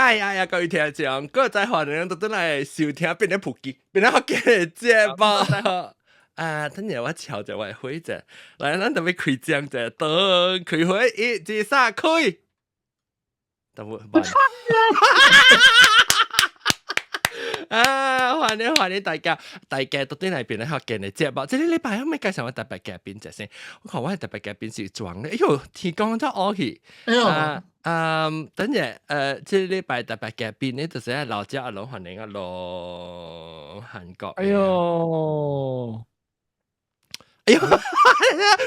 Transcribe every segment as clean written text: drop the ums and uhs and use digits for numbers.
嗨呀，各位聽眾，各位在華人都等來收聽變咗普及，變咗學嘅節目。啊，等陣我瞧着我的會者，來，咱特別開講者，等開會1、2、3開。等我慢。啊，歡迎大家到底嚟邊嚟學嘅你節目。即係呢禮拜可唔可以介紹我特別嘅邊隻先？我講我係特別嘅邊是裝咧。哎呦，天講真惡氣。哎呦。等陣即係禮拜特別嘅邊咧，就是係老家阿龍歡迎阿龍韓國。哎呦，哎呦，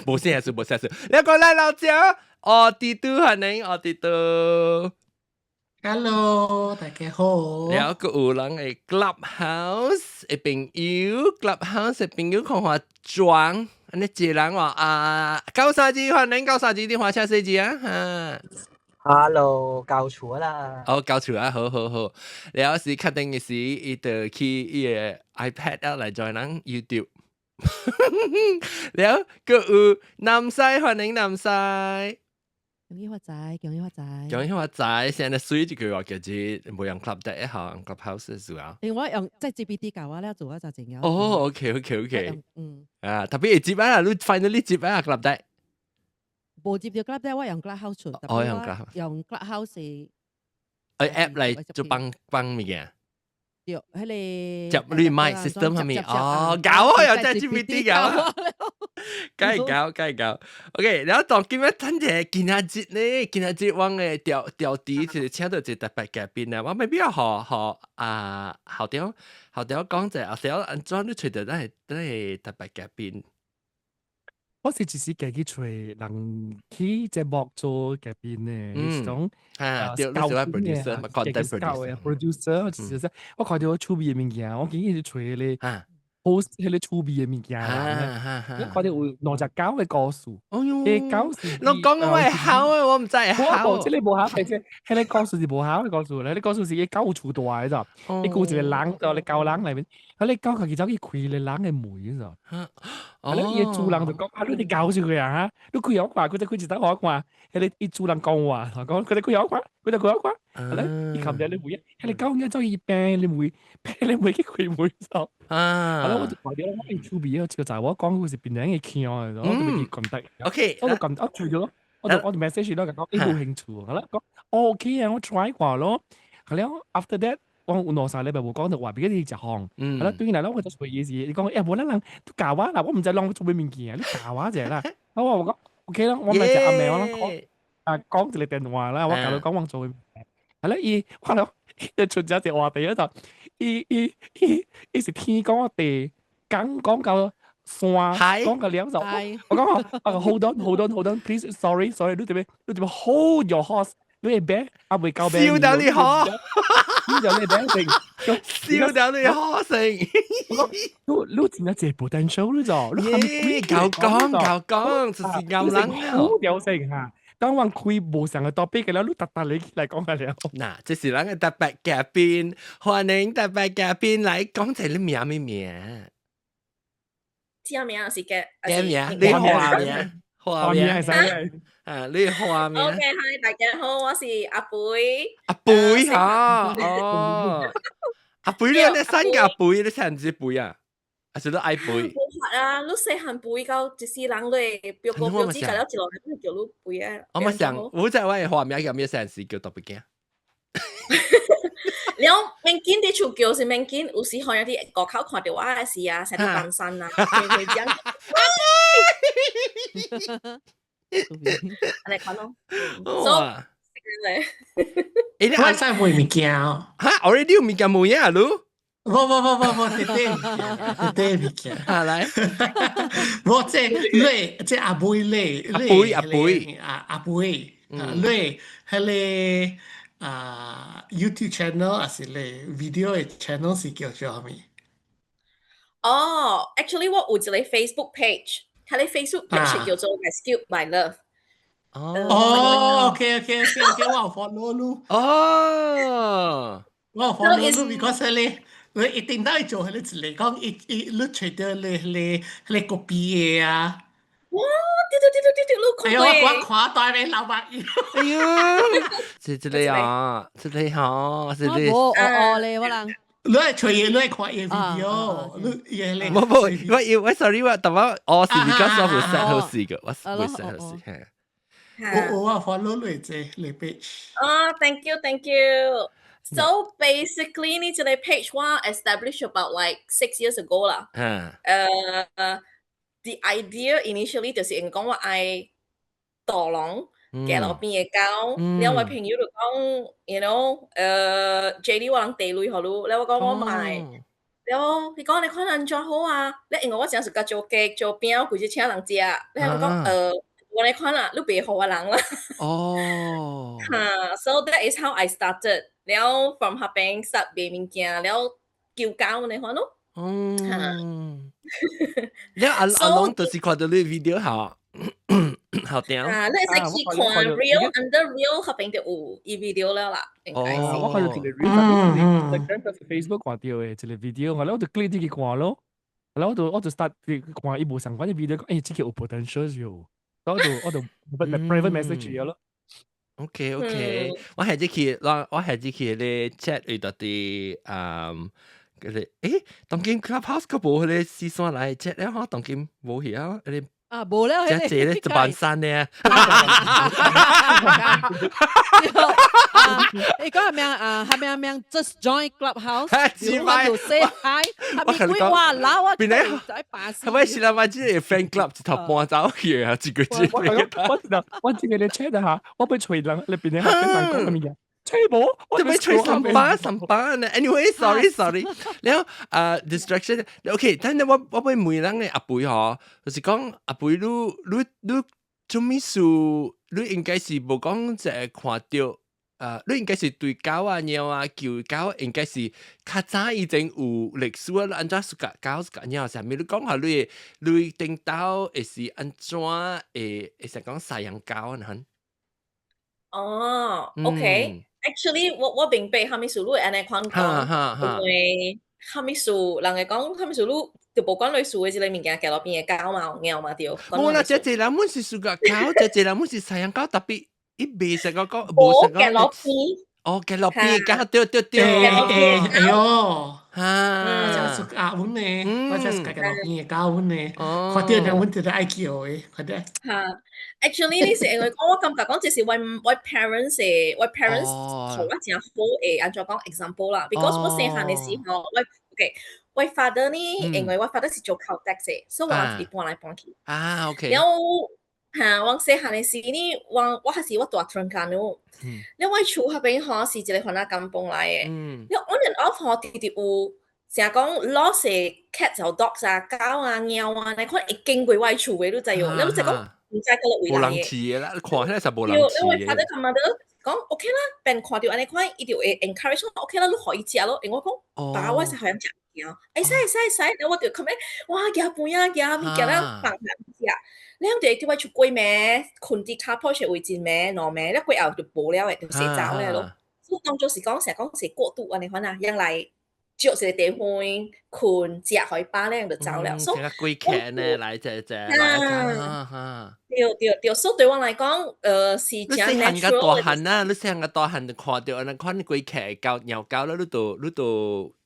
冇聲事，冇聲事。你講嚟老家，我地都歡迎我地都。Hello， 大家好。แล้วก็有人嘅 Clubhouse 嘅朋友 ，Clubhouse 嘅朋友看下裝，安尼一人話93集歡迎93集電話車4集啊哈。Hello， 教錯啦。哦，教錯啊，好。แล้ว是確定嘅是，伊就去伊個 iPad 嚟 join 人 YouTube。แล้วก็有南西歡迎南西。恭喜發財，恭喜發財！恭喜發財！現在水這句話叫做冇用 club 的一行 clubhouse 是啊。因為我用即係 GPT 教我咧做一就正有。哦 ，OK。啊，特別接啊，你 finally 接啊 club 的。冇接到 club 的，我用 clubhouse 做。哦，用 clubhouse。app 嚟做幫乜嘢？對，喺你入你 my system 係咪？哦，搞啊，又真係 GPT 搞。梗係搞 ，OK。然後當今日真係見下節咧，見下節我嘅調啲就請到一特別嘉賓啊，我未必要學後條講者，後條安怎你隨到都係特別嘉賓。我是只是自己找人去節目做嘉賓咧，呢種對，你做 producer 嘛 ，content producer， 我看到我趣味嘅物件，我竟然去找咧。post 迄個趣味嘅物件啦，我看到有兩隻狗嘅故事，嘅狗是你講我係好啊，我唔知係好。即係你無考嘅啫，迄個故事是無考嘅故事咧，你故事是個狗厝大嘅咋，你顧一個人就你教人嚟面，你狗家己走去開你人嘅門咋，你伊主人就講啊，你哋搞住佢啊嚇，你開我看，佢就開一隻我看，迄個主人講話，講佢哋開我看，佢就開我看。係咧，伊琴日你每係你講嘢走去病，你每去開門咗。係咯，我就話咗我係出邊，就係我講故事變咗嘅傾嚟咗，我就未撳得。OK，我就撳得住咗咯，我就 message 咯，講有興趣，係啦，講 OK 啊，我 try 過咯。係咧 ，after that 我攞晒你咪冇講到話俾你隻行，係啦，對然後我就做嘢事，你講誒冇得能都教話嗱，我唔使讓做咩面件啊，你教話啫啦。我講 OK 啦，我咪就阿苗啦，講住你電話啦，我教你講我做。係啦，伊可能一出咗隻話題嗰度，伊是天講地，講到山，講到兩首。我講hold on，please sorry，你點樣 hold your horse？ 你係咩？阿未夠咩？燒到你可，燒到你咩成？燒到你可成。你真係借 potential 呢就？夠講，就是啱人。好有成嚇。當我開無上嘅 topic 嘅啦，你特你嚟講下了。嗱，這是咱嘅特別嘉賓，歡迎特別嘉賓嚟講一下你名咩名？叫名是嘅，名，你花名，花名係使你花名。OK， 嗨，大家好，我是阿貝。阿貝嚇，哦，阿貝你係新嘅阿貝，你識唔知貝啊？還是都愛背？冇法啊！你細漢背到一世人咧，標哥標紙教了一路，你叫你背啊！我咪想，我在我嘅畫面有咩成時叫特別驚？你講免見啲厝叫是免見，有時可能啲國口看到我嘅事啊，成日扮山啊，佢講。你講咯。哇！你啱先會物件啊？嚇，already 有物件冇嘢啊？你？冇，對物件。啊來，我即係阿貝咧，阿貝，咧係你YouTube channel 還是你 video 嘅 channel 是叫做咩？哦 ，actually 我有一個 Facebook page，佢哋 Facebook page 叫做 Rescue My Love。哦，OK， 我有 follow 你。哦，我有 follow 你 because 你一定都係做佢哋嚟講，你除咗你 copy 嘢啊，哇，對，你哎呀，我看看到你老白yêu。哎呀，是這裡啊，這裡哦，這裡。我咧，我人你係隨嘢，你係看嘢 video， OK 你嘢你唔，我 sorry 我等我是 because 我會 set 好哦事嘅，我會咯 set 好哦事係。我follow 你啫，你 page。thank you. So basically, 呢個 page 我 established about like 6 years ago 啦。The idea initially 就是因講我愛導廊嘅路邊嘅狗，然後我朋友就講，you know，JD 我人地雷好咯，然後我講我買，然後佢講你可能做好啊，你因為我成日做做雞做餅，佢就請人食，然後我講我嚟看啦，你別好我人啦。哦。So that is how I started. 然後 from 下邊 start 賣物件，然後叫狗你看咯。แล้ว阿龍就是看到你 video 好屌。你係去看 real under real 下邊就有伊 video 了啦，應該是。我看到一個 real，Instagram 同 Facebook 看到嘅一個 video，然後我就 click 啲去看咯，然後我就 start 看伊無相關嘅 video，講誒，這個有 potential 喎，然後我就 private message 咗咯。OK，我係啲去咧 chat 遇到啲嗰啲當今 clubhouse 個冇咧試算嚟 chat 咧，嗬，當今冇去啊，你冇咧，即係咧就扮山咧。你講係咪啊 ？Just join clubhouse，you want to say hi，係咪佢話鬧啊？邊咧？在巴士。係咪是啦？或者係 fan club 一頭搬走去啊？一個字。我自己嚟 chat 下，我俾隨人你邊咧係邊講咁嘢？吹冇，我就俾吹上班咧。Anyway，sorry，然後distraction。OK，但係我俾每人嘅阿輩嗬，就是講阿輩你做咩事？你應該是冇講就係看到你應該是對狗啊、貓啊、叫狗，應該是較早以前有歷史啊，安怎是個狗是個貓啥物？你講下你頂到會是安怎會成講飼養狗啊？OK。Actually，我明白蝦米事，你安尼看講，因為蝦米事，人哋講蝦米事，你就無管類似嘅即個物件，行路邊嘅狗嘛、貓嘛，對。冇啦，這人們是屬個狗，這人們是飼養狗，特別伊未食個狗，冇食行路邊。行路邊嘅，對。哎呦，我真係阿阮呢，我真係行路邊嘅狗阮呢，看到人阮就愛叫嘅，看到。Actually 呢是因為我感覺講這是我 parents 同我真好誒，按照講 example 啦。Because 我細漢嘅時候，我 father 呢，因為我 father 是做 caltex 嘅，所以我係搬來搬去。OK。然後我細漢嘅時呢，我還是我大屯間咯。然後我厝下邊嗬是一個番仔kampung來嘅。然後 on and off 嗬，直直有成日講 lost 嘅 cat 就 dogs 啊、狗啊、貓啊，你可能會經過我厝嘅，你就有，你就講。唔知個落冇人飼嘅啦，看起來就冇人飼嘅。因為發得咁啊，講 OK 啦，別看到安尼看，一定會 encourage 我 OK 啦，你可以食咯。因為我講，爸我是好想食嘅，使，我就咁樣，哇，夾半啊，夾咪夾啦，放下食。你咁就叫我出櫃咩？困啲卡鋪出會戰咩？攞咩？你櫃後就冇了嘅，就洗澡咧咯。所以當作是講成日講是過度安尼看啊，因為。着是地方困食可以巴咧就走了，所以貴劇呢來對，所以對我來講，是真 natural。你細漢個大漢啊，你細漢個大漢就看到安尼看貴劇狗鳥狗啦，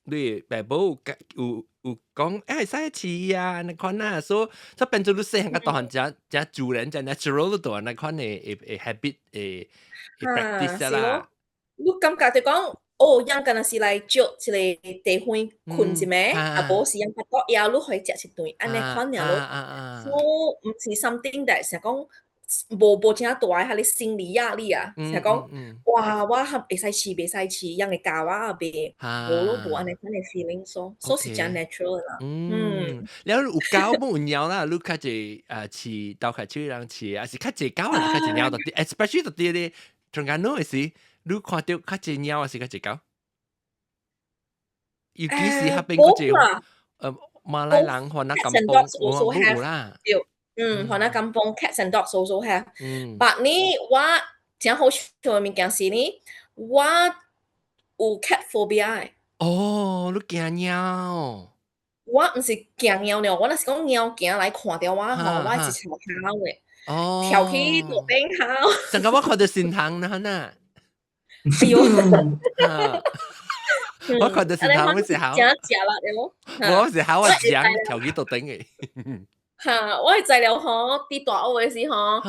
你爸母有講使飼啊，安尼看啊，所以變做你細漢個大漢真自然真 natural 你都安尼看誒 habit 誒 practice 啦。你感覺就講。人敢若是來捉一個地方困一暝，無是人發到夜你可以食一頓，安尼款爾咯。所以毋是 something that 成講無真大嘅，你心理壓力啊，成講哇，我會使飼，袂使飼，人哋教我啊袂，無咯無安尼款嘅 feeling，所以是真 natural 啦。แล้ว有狗冇有啦，你較濟飼鬥較少人飼，還是較濟狗，還是較濟貓？到啲 ，especially 到啲咧，仲間攞嘅是。你看到較濟貓還是較濟狗？尤其是那邊嗰隻馬來人或者kampung冇啦。或者kampung cats and dogs also have。但呢，我真好笑嘅物件是呢，我有 cat phobia。哦，你驚貓？我毋是行貓呢，我若是講貓行來看到我吼，我是朝跑嘅，跳去路哦，頂跑。成個我看到善堂啦呐，哎呦，我看到善堂嗰時候，真食力嘅咯。我時候我講跳起到頂嘅，我係知了吼，啲大學嘅時候，貓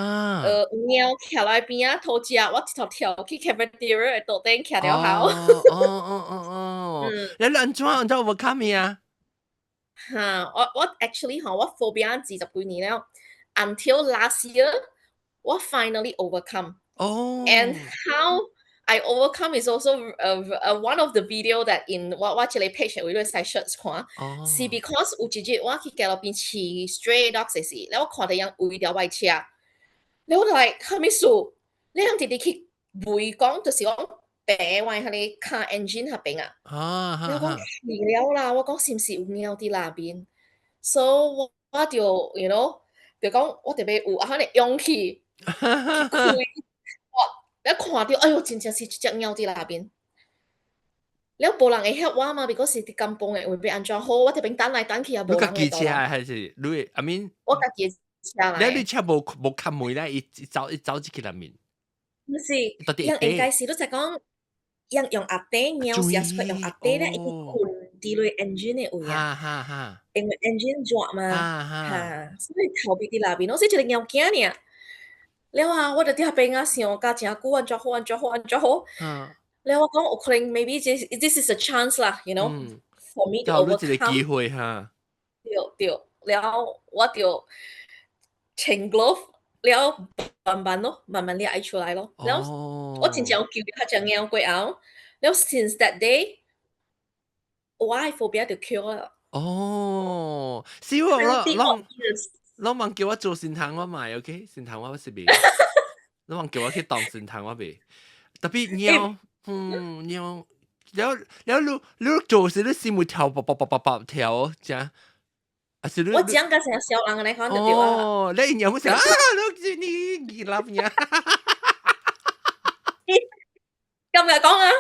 徛來邊啊，偷食，我直頭跳去 cafeteria 嘅度頂徛了後。哦，你安怎 overcome 啊？我 actually 我 phobia 20幾年了 ，until last year，我 finally overcome。And how I overcome is also one of the video that in 我一個 page 會使 search 看，是 because 有一日我去街路邊飼 stray dogs 嘅時，然後我看到人圍條外車，然後我就係蝦米事？你向直直去圍講，就是講白話佢哋 car engine 嗰邊啊，然後講奇了啦，我講是唔是有貓喺那邊？ So 我就 you know 就講我特別有可能勇氣去開。一看到，哎呦，真正是一隻貓喺那邊。了無人會help我嘛 ，because 是啲咁崩嘅會被安裝好，我特邊等來等去也無人會到。你家己車還是你 ？I mean， 我家己車來。你車無開門咧，一走入去入面。唔是，人應該是都就講，人用壓底貓是係用壓底咧，一啲困啲類 engine 嘅位啊。因為 engine 弱嘛，所以頭邊啲那邊，我是一個貓驚呢。แล้ว我就啲邊啊想家真久安怎好。แล้ว我講我可能 maybe this is a chance 啦 ，you know for me to overcome。一個機會哈。對，แล้ว我就穿 glove，แล้ว慢慢啲愛出來咯。แล้ว我真正有救咗隻貓過後，แล้ว since that day，我係 phobia 就 cure 啦。少我問叫我做善堂我買 ，OK？ 善堂我是未。你問叫我去當善堂我未？特別貓，貓，你做時你心會跳啵跳，啫。我講嘅成小人嘅，你看得到啊？你有冇成你諗呀？咁嚟講啊，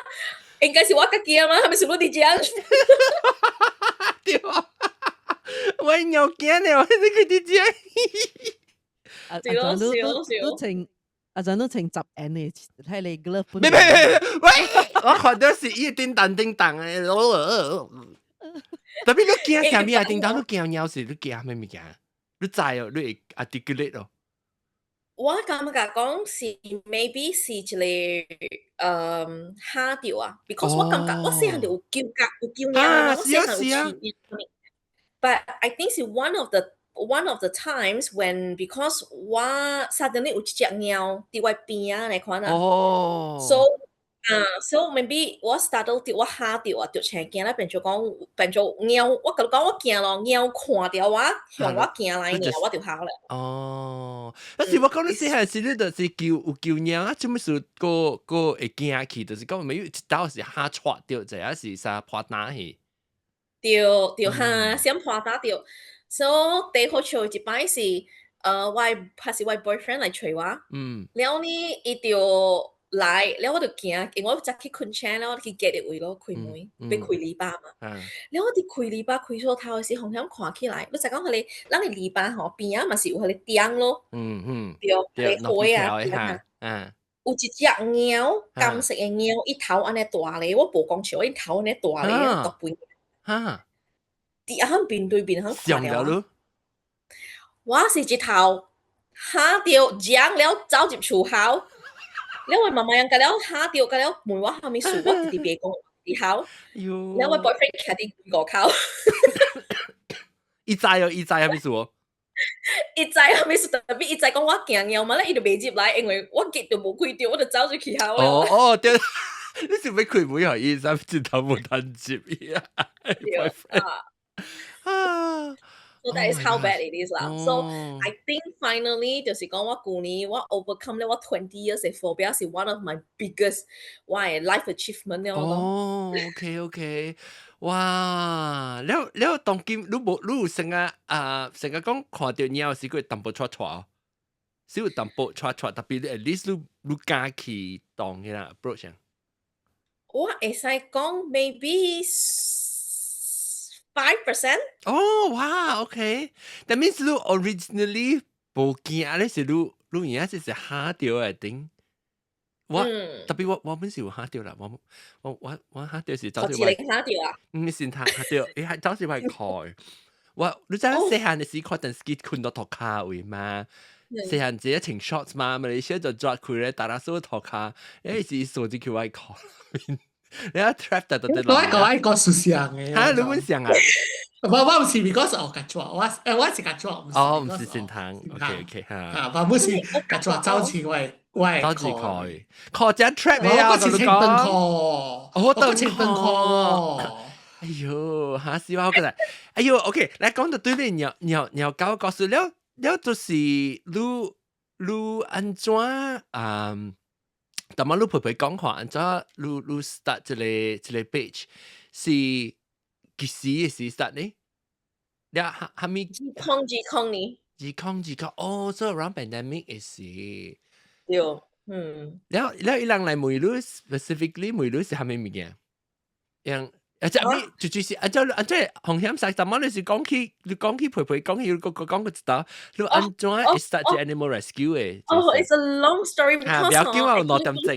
應該是我家己啊嘛，係咪是我哋講？對啊，我有驚咧，我係佢哋講。阿陣都情，阿陣都情十 N 嘅，睇你 glove 本。喂！我看到是一叮當嘅，特別你驚啥物啊？叮當你驚貓時，你驚咩物件？你知哦，你會 articulate 哦。我感覺講是 maybe 是一個蝦條啊 ，because 我感覺我細漢就有叫貓啊，我細漢有飼貓。But I think 是 one of the times when because 我 suddenly 有一隻貓喺我邊啊，你看啊。So maybe 我 start 到我嚇到啊，就成驚啦，變做貓，我覺得講我驚咯，貓看到我向我驚來呢，我就嚇啦。但是我講你細漢時你就是有叫貓啊，做咩事個會驚去，就是講咪有一刀是嚇錯掉，就係是啥破打去。對嚇，先破打掉。So 第好笑一擺是還是我 boyfriend 來找我，然後呢伊就來，然後我就驚，因為我早去困車，然後我去 get 啲位咯，開門，俾開籬笆嘛。然後我哋開籬笆開錯頭時，紅響看起來，你就講佢哋，咱嘅籬笆吼邊啊，嘛是有佢哋釘咯。對，開啊，有一隻貓，金色嘅貓，伊頭安尼大咧，我無講笑，伊頭安尼大咧，獨背。啲響邊對邊響看了。我是一頭嚇到將了走入厝後。แล้ววันมายังกันแล้วหาเดียวกันแล้วเหมือนว่าเขามีสูว่าติดเบียกงตีเขาแล้ววัน boyfriend แค่ติดกอเขาอีใจ係咪數？อีใจ係咪數？特別อีใจ講我驚貓嘛，咧伊就未接來，因為我結到冇開掉，我就走咗去後。對，你是咪開門係醫生直頭冇得接呀 ？So that is how bad it is 啦。So I think finally 就是講我舊年我 overcome 咧我20 years 嘅 phobia 是 one of my biggest life achievement 咧。OK，哇！你當今你有成日講看到貓時佢淡薄錯，少有淡薄錯，特別 at least 你敢去當嘅啦 approach。我會使講 maybe 5%。哦，哇，OK， that means 你 originally 無驚，你是你而家是嚇到嘅頂。特別我本時有嚇到啦，我嚇到時走去學字你嚇掉啊？唔是嚇到，你係走去為開。你知細漢嘅時看電視機看到頭卡位嘛？細漢自己穿 shorts 嘛，咪你先就抓佢咧，大家所頭卡，你是數字叫外開。你一 trap 就對啦。我個是像嘅。嚇，你本像啊？我唔是 because 我夾咗，我是夾咗，唔是先堂 ，OK 嚇。我唔是夾咗走前位走住開只 trap 你啊，我是清燈課，我燈課。哎呦，嚇死我覺得，哎呦 ，OK， 嚟講到對你鳥狗告訴了就是你安怎但係你陪講話安怎你 start 這個 page 是幾時嘅時 start 呢？你係咪G 呢？哦，所以 around pandemic 嘅事。對，แล้วอีหลังไหนมวยรู้ specifically มวยรู้สิทำไม่มีเงี้ยอย่างอาจจะไม่จุดๆสิอาจจะ紅險曬แต่มัน你講起陪講起講個知道你安怎 start 隻 animal rescue 嘅it's a long story because 不要叫我攞點證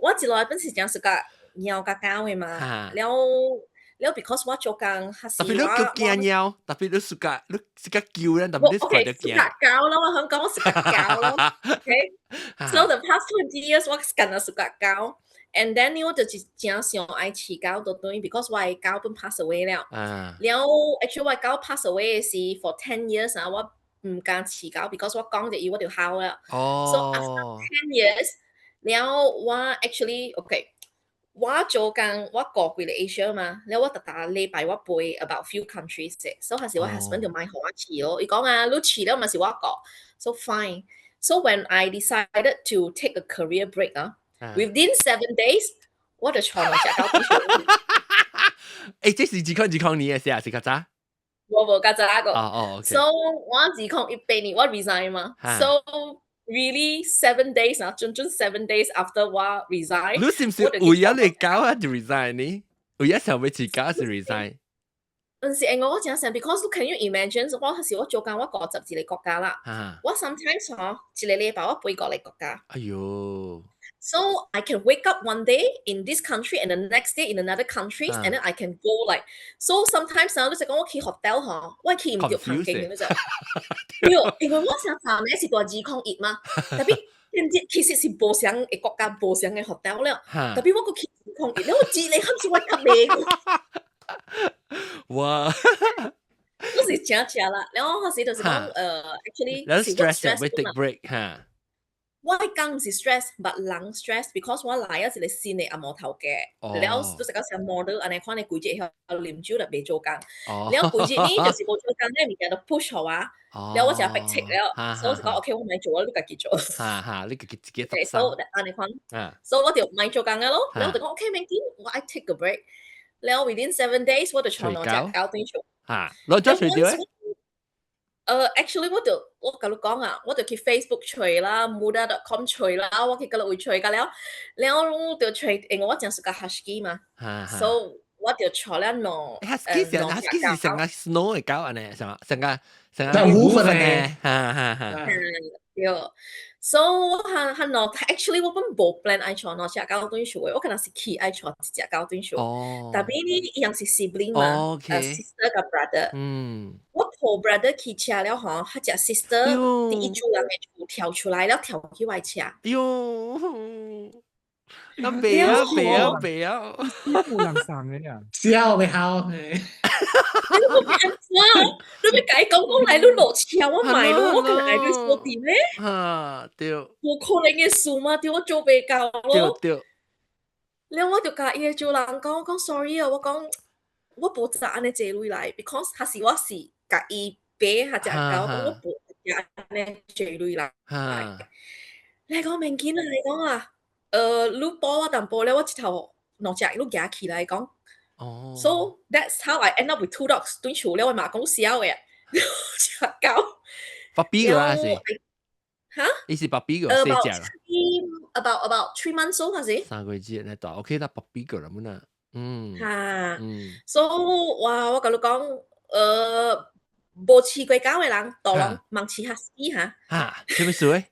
我一來本時講是個鳥甲狗嘅嘛แล้วbecause 我做工係特別你叫驚鳥特別你是個叫咧特別你是快得驚是個狗咯我想講我是個狗咯 okay so the past 20 years 我跟咗是個狗 and then 我就真想愛飼狗到對 because 我嘅狗本 pass away 了แล้ว actually 我嘅狗 pass away 嘅時 for 10 years 啊我唔敢飼狗 because 我講就要我條口啦 so after 10 years แล้ว我 actually okay我做工我過幾個 Asia 嘛，然後我特禮拜我飛 about few countries 啫，所以嗰時我 husband 就買好我飼咯。伊講啊，你飼了咪是我個 ，so fine. So when I decided to take a career break within 7 days 我就坐落隻狗邊上。誒，即是自控你嘅事啊，是曱甴？我冇曱甴個。哦 So 我自控18年我 resign 嘛 ，so。Really 7 days 準7 dadays after 我 resign。你是唔是為咗你狗而 resign 呢？為咗想為自己而 resign？唔是我真係 because can you imagine 我嗰時我做工我過12個國家啦，我 sometimes 一個禮拜我飛過嚟國家。哎呦 ！So I can wake up one day in this country and the next day in another country and then I can go like so sometimes 你就講我去 hotel 我去唔到環境嘅啫。因為我想查咩是大自控熱嘛，特別其實是無相嘅國家無相嘅 hotel 了，特別我個去自控熱，我知你肯是我夾你。哇！嗰時真啦，然後嗰時就是講actually 然後 stress 會 take break 嚇。我講唔是 stress，but 人 stress，because 我來咗一個新嘅阿毛頭嘅，然後都是講成 model，安尼看你規日喺啉酒就未做工，然後規日呢就是冇做工咧，物件就 push 我啊，然後我就逼切了，所以我就講 OK， 我咪做啊，你自己做。你自己做。so 安尼看，所以我就咪做工嘅咯，然後我就講 OK，明天我I take a break，然後 within 7 days 我就坐落隻狗邊做。攞咗除掉咧？actually 我跟你講啊，我就去 Facebook 吹啦 ，Muda.com 吹啦，我去嗰度會吹噶了，然後就吹，因為我真係個 husky 嘛，so 我就坐咧攞 husky 是成個 snow 嘅狗啊呢，成個烏粉呢，對。So 我攞 actually 我本冇 plan 愛坐攞隻狗端數嘅，我可能是去愛坐隻狗端數，但係呢一樣是 sibling 嘛，sister กับ brother，我抱 brother 去車了嗬，佢隻 sister 第一組人嘅跳出來了，跳去外車。喲，咁肥啊！冇人生嘅呀，笑咪好。你咪解講嚟，你落車我買咯，我可能係佢鎖店咧。對。冇可能嘅事嘛，對我做比較咯。對。然後我就甲伊做人講 sorry 啊，我講我冇值安尼坐落來 ，because 還是我是甲伊買下隻狗，我冇值安尼坐落來。你講明顯啊，你講啊，你幫我淡薄咧，我一頭落隻你夾起來講。So that's how I end up with 2 dogs。對住咧，我媽講笑嘅，隻狗。puppy 嘅啦是。嚇？你是 puppy 嘅細隻啦。about 3 months old 還是？3個月咧，大 OK 啦 puppy 嘅啦，冇啦。哈嗯， ，so 我甲你講，無飼過狗嘅人，大人茫飼husky哈。做咩事誒？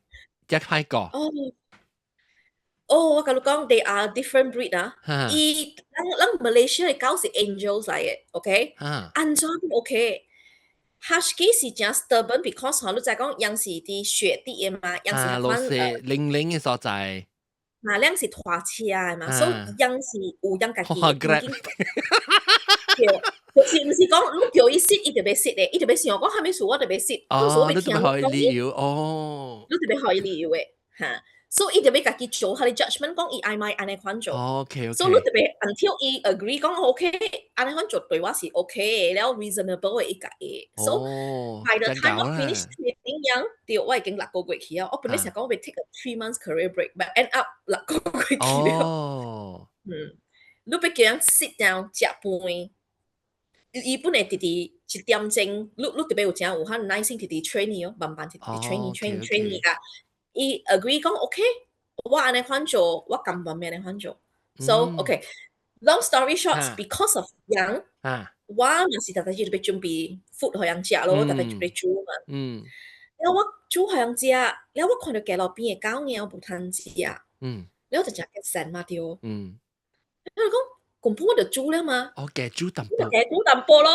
只派個，哦，我甲你講，they are different breed 啊。咱 Malaysia 嘅狗是 angels 嚟嘅，OK？安怎都 OK。Husky 是真 stubborn because 你知講，樣是啲雪地嘅嘛，樣是那款零零嘅所在，樣是拖車嘅嘛，所以樣是有樣家己嘅環境。就是唔是講，你叫伊 sit，伊就要 sit 嘅，伊就要想講，蝦米事我就要 sit，到時我要聽你講，理由哦，你就要可以理由嘅，嚇。所以伊就要家己做下啲 judgment，講伊愛唔愛安尼款做。OK， 所以你特別 until 伊 agree 講 OK，安尼款做對我是 OK 嘅，了 reasonable 嘅伊家嘅。So by the time 我 finish training 樣，對，我已經6個月去啊。我本來想講我會 take a 3 months career break，but end up 6個月去了。你要叫人 sit down 食飯。伊本來直直1點鐘，你特別有真有較耐心直直 train 伊哦，慢慢直直 train 伊啊。伊 agree 講 OK， 我安尼款做，我甘願安尼款做。So OK，long story short，because of 樣，我嘛是特別就要準備 food 互人食咯，特別準備煮嘛。了我煮互人食，了我看到街路邊嘅狗貓無通食，了就真嘅神嘛對。了就講。根本我就煮了嘛。嘅煮淡薄。嘅煮淡薄咯。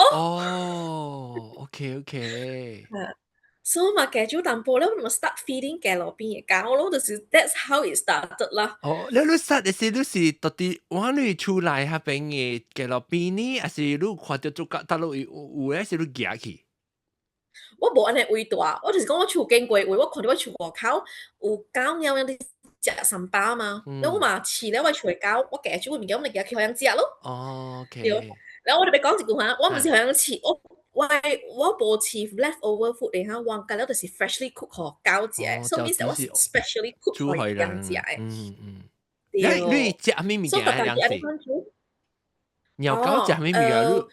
OK。所以嘛，嘅煮淡薄了，我咪 start feeding 嘅路邊嘅狗咯，就是 that's how it started 啦。你 start 嘅時，你是到底往你出來下邊嘅路邊呢，還是你看到做大陸有還是你夾去？我無安尼位大，我就是講我厝經過位，我看到我厝外口有狗貓樣啲。食三包嘛，然後我嘛飼了我厝嘅狗，我夾住個物件，我咪夾去互人食咯。OK。然後我特別講一句話，我唔是互人飼，我無飼 leftover food 嚟嚇，我夾了就是 freshly cook 互狗食，所以means 我是 specially cook 互人食嘅。你食咩物件啊？兩時。養狗食咩物件？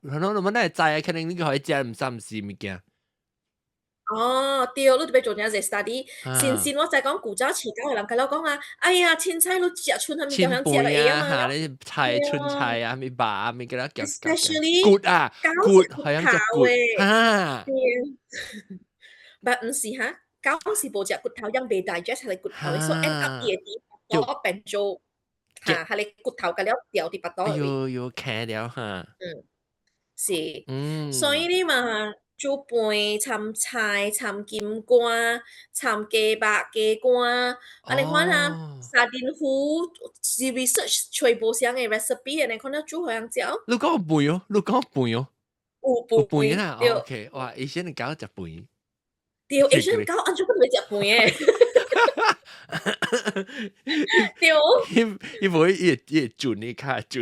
你可能你哋知啊，可能你可以食唔三唔四物件。對，你特別做陣時 study，先我就講古早飼狗嘅人，佢哋講啊，哎呀，凊彩你食春係咪咁樣食嚟啊嘛？你菜春菜啊，咪白啊，咪嗰啲叫 especially 骨啊，骨係樣隻骨嚇。但唔是嚇，狗是無食骨頭，因未 digest 係骨頭，所以 end up 嘢啲我變做嚇係你骨頭嘅了掉啲骨頭。要卡了嚇。是，所以你嘛。煮飯、參菜、參金瓜、參雞白、雞肝，安尼款啊，沙丁魚是 research 全部上嘅 recipe， 安尼款啊煮互人食。你講飯哦，你講飯哦，有飯啦。OK， 哇，以前嘅狗食飯。對，以前狗安怎會食飯嘅？對。伊無伊煮你卡煮。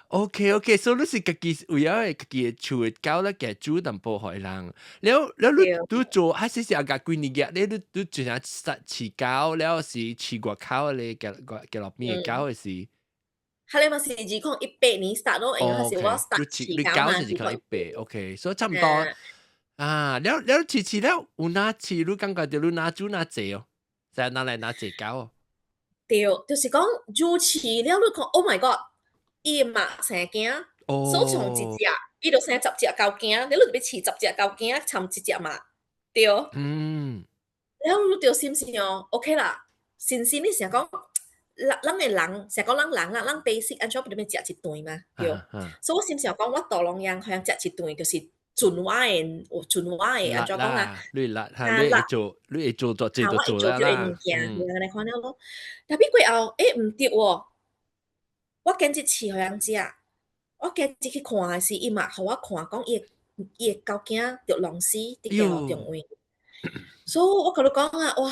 OK， 所以你是家己為咗家己嘅厝嘅狗咧，嘅煮淡薄互人。了你做還是阿家幾年嘅？你盡量飼狗，了是飼外口咧嘅路邊嘅狗嘅是。係你嘛是2018年 start 咯，應該是我 start 飼狗嘛。2018 OK，所以差唔多啊。了飼了有哪飼？你感覺到你哪煮哪濟哦？就係拿來哪濟狗哦？對，就是講煮飼了，你講 Oh my God！伊嘛生囝，所從一隻，伊就生10隻狗囝，你特別飼10隻狗囝，參一隻嘛，對。然後你就心想 ，OK 啦，先你成講，咱嘅人成講咱人啦，咱 basic 安怎不點食一頓嘛，對。所以我心想講，我大龍樣向食一頓就是盡我嘅安怎講啊？你會做做啦啦。物件，你看了咯。但係過後，唔對喎。我堅持飼互人食，我堅持去看的是伊嘛，互我看講伊嘅狗囝着狼死佇街路中位，所以我甲你講啊，哇，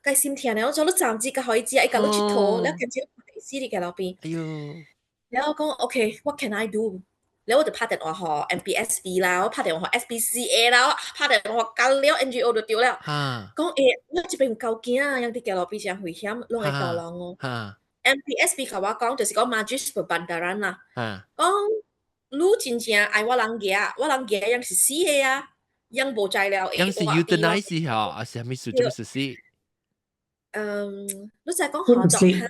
該心疼咧！我做你暫時甲互伊食，伊甲你佚佗，了堅持看伊死佇街路邊。然後我講 OK，what can I do？然後我就拍電話互 MPSB 啦，我拍電話互 SPCA 啦，我拍電話互交了 NGO 就對了。講我這邊有狗囝啊，樣佇街路邊真危險，攏會導人哦。MPSB 甲我講，就是講 Majlis Perbandaran 啦。講你真正愛我人夾，我人夾樣是死嘅啊，樣無在了。樣是 euthanize 嚇，還是咩事？就是死。你就講何狀？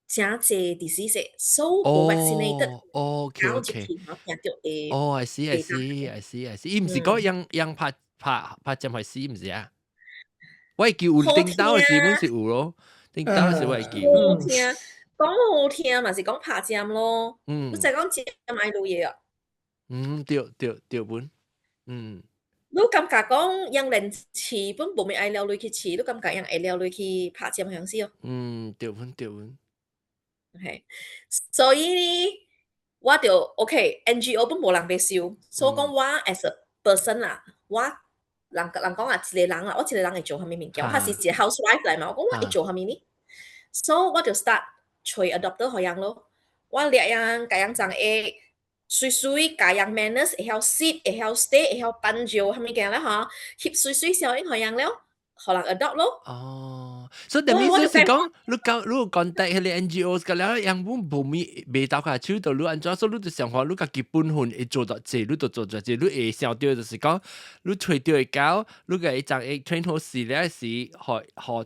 真濟 disease，so 無 vaccinated，哦，OK 搞入 OK，去，然後聽到會哦，I see I 會打。see I see I see，伊毋是講樣拍針係死毋是啊？我會記有好頂兜嘅時本聽，是有咯，頂兜嘅時我會記有。好聽，講好聽嘛是講拍針咯。你就講針愛錄嘢啊？對本，你感覺講人連飼本無咩愛撩落去飼，你感覺人愛撩落去拍針響時哦？對本。OK，所以呢，我就 OK，NGO 本無人被收，所以講我 as a person 啦，我人講啊，一個人啦，我一個人會做蝦米物件，我係一個 housewife 嚟嘛，我講我會做蝦米呢？所以我就 start 找 adopter 互人咯，我掠人甲人講誒，水甲人 manners 會曉 sit 會曉 stay 會曉搬照蝦米件咧嚇，翕水小應互人了，互人 adopt 咯。哦，所以等於就是講，你有 contact 迄個 NGOs 個了，樣本無咪未到下手，就你安怎，所以你就想話，你家己本分會做到這，你就做到這，你會想到就是講，你找到嘅狗，你個一張 train 好時咧是，學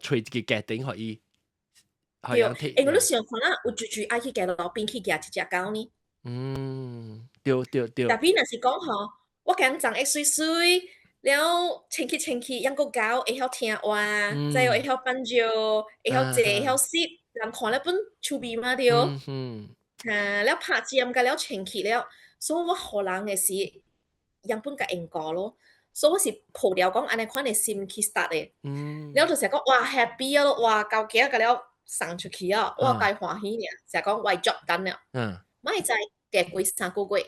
找一個家庭可以，可以對，因為你想看啦，有住愛去家路邊去夾一隻狗呢。對。特別若是講吼，我驚長一水水，了清氣，養個狗會曉聽話，再會曉搬照，會曉坐，會曉 sit，人看了本趣味嘛對。了拍針甲了清氣了，所以我互人嘅是養本甲應過咯。所以我是抱了講安尼款嘅心去 start 嘅。了就是講哇 happy 咯，哇狗囝甲了送出去啊，我該歡喜呢，就係講我 job done 了。咪就係過3個月。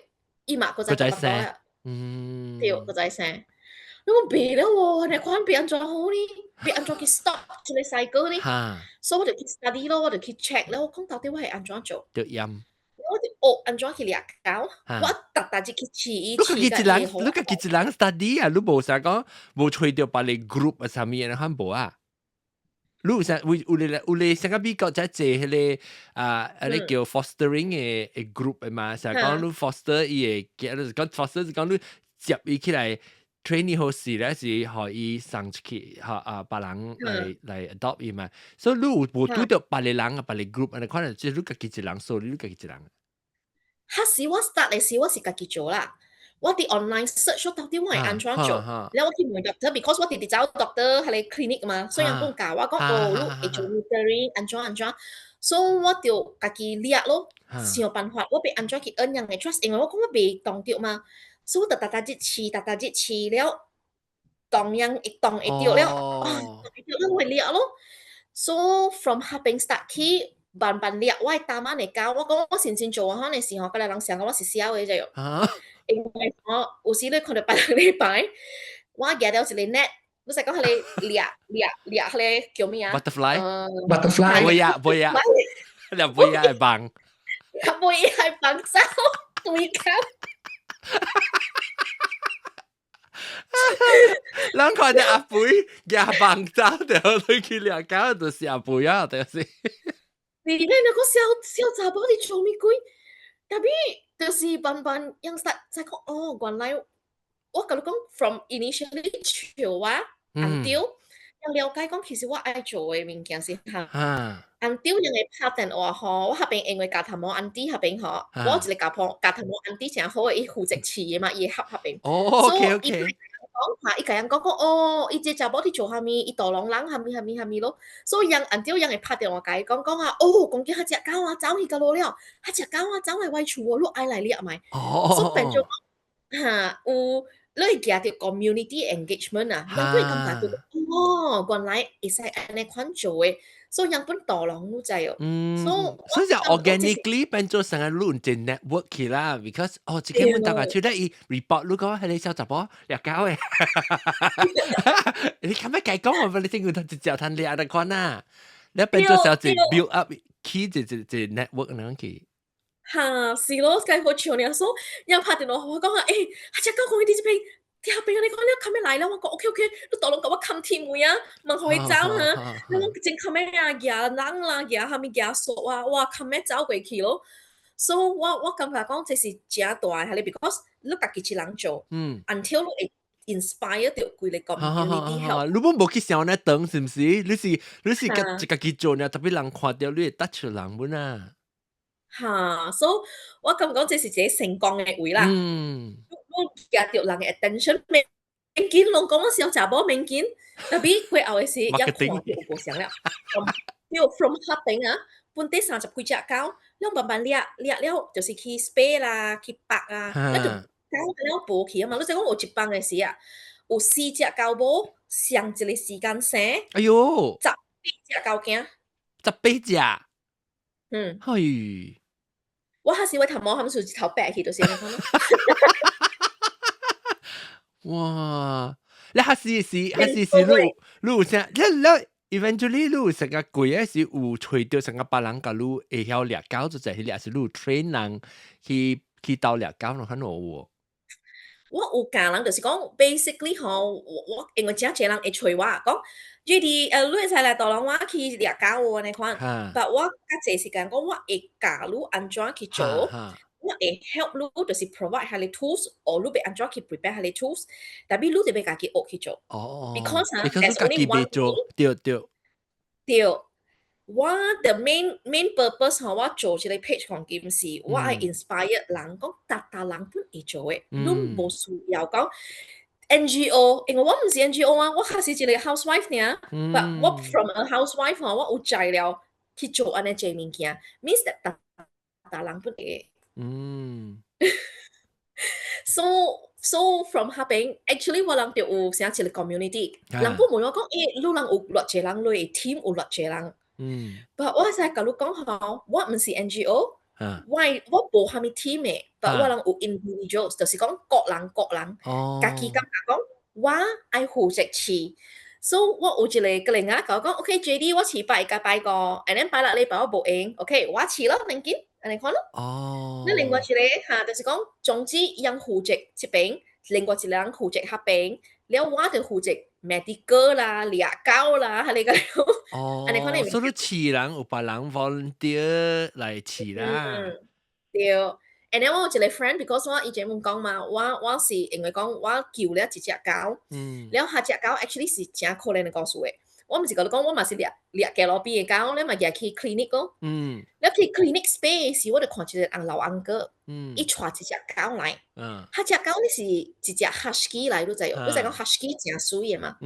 伊嘛個再生，對，個再生。你講別了喎，你看別安怎好呢？別安怎去 stop 這個 cycle 呢？所以我就去 study 咯，我就去 check 咯，講到底我係安怎做？對陰，我就安怎去掠狗？我特日去試。你家己一人 study 啊？你無啥講，無找到別個 group 啊？啥物嘢看無啊？你有你成個美國在做迄個你叫 fostering 嘅 group 嘅嘛？成講你 foster 伊個，就是講 foster 是講你接伊起來 train 伊好時咧，是互伊送出去，別人來 adopt 伊嘛。所以你有無拄到別個人啊，別個 group 啊？你可能即係你家己一人做，你家己一人。嗰時我 start 嘅時，我是家己做啦。我哋 online search 到底我係安怎做，然後我去問 doctor，because 我哋找 doctor 係嚟 clinic 嘛，所以人講教我講你會做 metering 安怎，所以我就家己掠咯，想辦法我俾安怎去earn人嘅 trust，因為我講我未當到嘛，所以我就特日試了，當人會當會到了，我會掠咯，所以 from 下邊 start 起。慢掠，我係慢慢嚟教。我講我先做啊，可能時候嗰啲人想講我是小嘅啫。因為我有時咧看到別人禮拜，我夾到一個 net，你識講係你掠係你叫咩啊 ？butterfly，杯呀，你杯呀係棒，杯係棒手對膠。人看到阿杯夾棒手，就你去掠狗就是阿杯啊，就是。你咧那個小雜寶你做咩鬼？特別就是笨樣實在講哦，原來我跟你講 from initially 潮啊 ，until 了解講其實我愛做嘅物件是嚇，until 人哋拍電話嗬，我下邊因為家頭冇 auntie 下邊嗬，我一個家頭冇 auntie 成好嘅，伊負責飼嘅嘛，伊合邊，所以講下，伊甲人講哦，伊只查某去做蝦米，伊大浪人蝦米咯，所以人按照人會拍電話甲伊講啊，哦，講叫迄隻狗啊走去個路了，迄隻狗啊走來歪厝喎，你愛來掠咪，所以變做嚇有你會夾到 community engagement 啊，人會感覺到哦，原來會使安尼款做嘅。所以人本大浪都知哦，所以就 organically 變做成個論證 network 去啦 ，because 自己本大家出得伊 report 如果係你小雜寶掠狗嘅，你咁樣計講我你聽佢直接談掠得款啊，你變做成隻 build up 起隻 network 咁樣去。嚇是咯，計好長呢，所以人拍電話我講啊，隻狗講呢啲邊。下邊你講你冚咩嚟啦？我講 OK， 你大佬講我冚天會啊，問佢走嚇，你講正冚咩啊？夾人啦，夾下面夾索啊，哇冚咩走過去咯。所以我感覺講這是正大係你 ，because 你家己一人做，until 你 inspire 到規個 community 後，你本無去想呢等是毋是？你是家己做呢，特別人看到你會得出人本啊。所以我感覺這是一個成功嘅位啦。我夾到人嘅 attention，免緊，攏講我小查某免緊，特別過後嘅時，一看就有無相了。From 黑頂啊，本地30幾隻狗，你慢慢掠了，就是去 spay 啦，去拔啊，那就狗了無去啊嘛。你就講有一幫嘅時啊，有4隻狗母，上一個時間生，哎呦，18隻狗囝，18隻，嘿，我嗰時我頭毛冚住頭白去到先講咯。哇！你還是你有啥？你 eventually 你有成個貴嘅是有找到成個別人甲你會曉掠狗，就係迄個是你有 train 人去鬥掠狗，有看到無？我有教人就是講 basically 我因為真濟人會催我講，你哋你會使來導人我去掠狗喎，你看，但我較濟時間講我會教你安怎去做，我會 help 你就是 provide 下你 tools，或你要安怎去 prepare 下你 tools，但係你就要家己學去做。because there's only one thing。對。我的 main purpose 我做一個 page 講件事，我係 inspire 人講，人本會做嘅，你冇需要講 NGO， 因為我唔是 NGO 啊，我係一個 housewife 呢，but 我 from a housewife 我有材料去做安尼這物件 ，means that 人本會。So from 下邊 ，actually 我人就有成一個 community， 人本問我講，你人有偌濟人，你 team 有偌濟人。but 我係甲你講吼，我唔是 NGO， 我無蝦米 team 嘅，but 我人有 individuals， 就是講各人，家己感覺講我愛負責飼，所以我有一個另外甲我講 ，OK JD 我飼拜個，and then 拜6禮拜我無閒 ，OK 我飼咯，能見，安尼看咯。那另外一個就是講總之伊人負責一邊，另外一個人負責下邊，了我就負責 medical 啦、掠狗啦，係你個。所以飼人有別人 volunteer 來飼啦。對 ，and then 我有一個 friend，because 我以前冇講嘛，我是因為講我救了一隻狗，了下隻狗 actually 是真可憐嘅故事嘅。我唔是甲你講，我嘛是掠街路邊嘅狗，你嘛掠去 clinic 咯。了去 clinic space 時，我就看一個老翁哥，伊帶一隻狗來，下隻狗呢是一隻 husky 來，你知哦？你知講 husky 真水嘅嘛？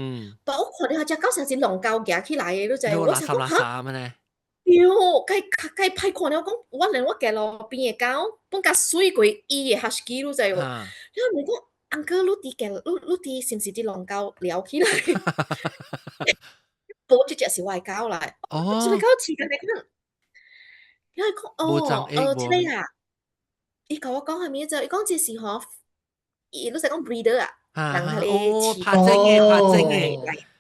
但我看到下隻狗像是狼狗夾起來嘅，你知？我想講嚇，喲，該歹看了講，我連我街路邊嘅狗，本甲水過伊嘅 husky，你知喎？你問講，翁哥，你啲是唔是啲狼狗撩起來？報這隻是外狗來，這個狗飼緊你看，因為講這個啊，伊甲我講係咩啫？伊講這是嗬，伊都係講 breeder 啊，人係你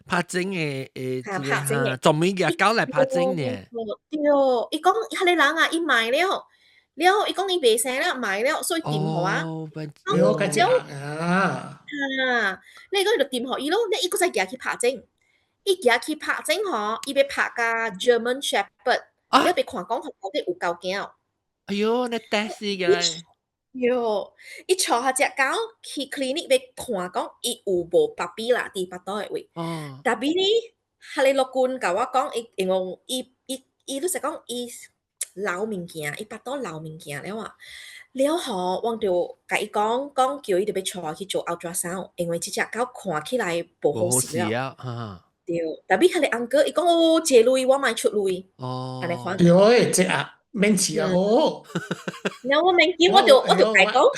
拍精嘅，做咩嘅狗嚟拍精呢？對，伊講係你人啊，伊賣了，伊講伊賣生了，賣了，所以掂好啊。我解釋啊，你講就掂好伊咯，你伊個再夾去拍精。伊行去拍整嗬，伊要拍個 German Shepherd， 你別看講佢到底有夠驚。哎呦，你得死嘅咧！喲，伊帶下隻狗去 clinic 要看講伊有無 puppy 啦，啲巴肚嘅位。但係呢，係你樂觀甲我講，因為伊都係講伊老物件，伊巴肚老物件了啊。了後，我就甲伊講叫伊就要帶去做 ultrasound， 因為這隻狗看起來無好事了。對，但係佢哋翁哥，伊講我借鐳，我買出鐳，安尼看。對，即係免錢啊好。然後我免錢，我就甲伊講，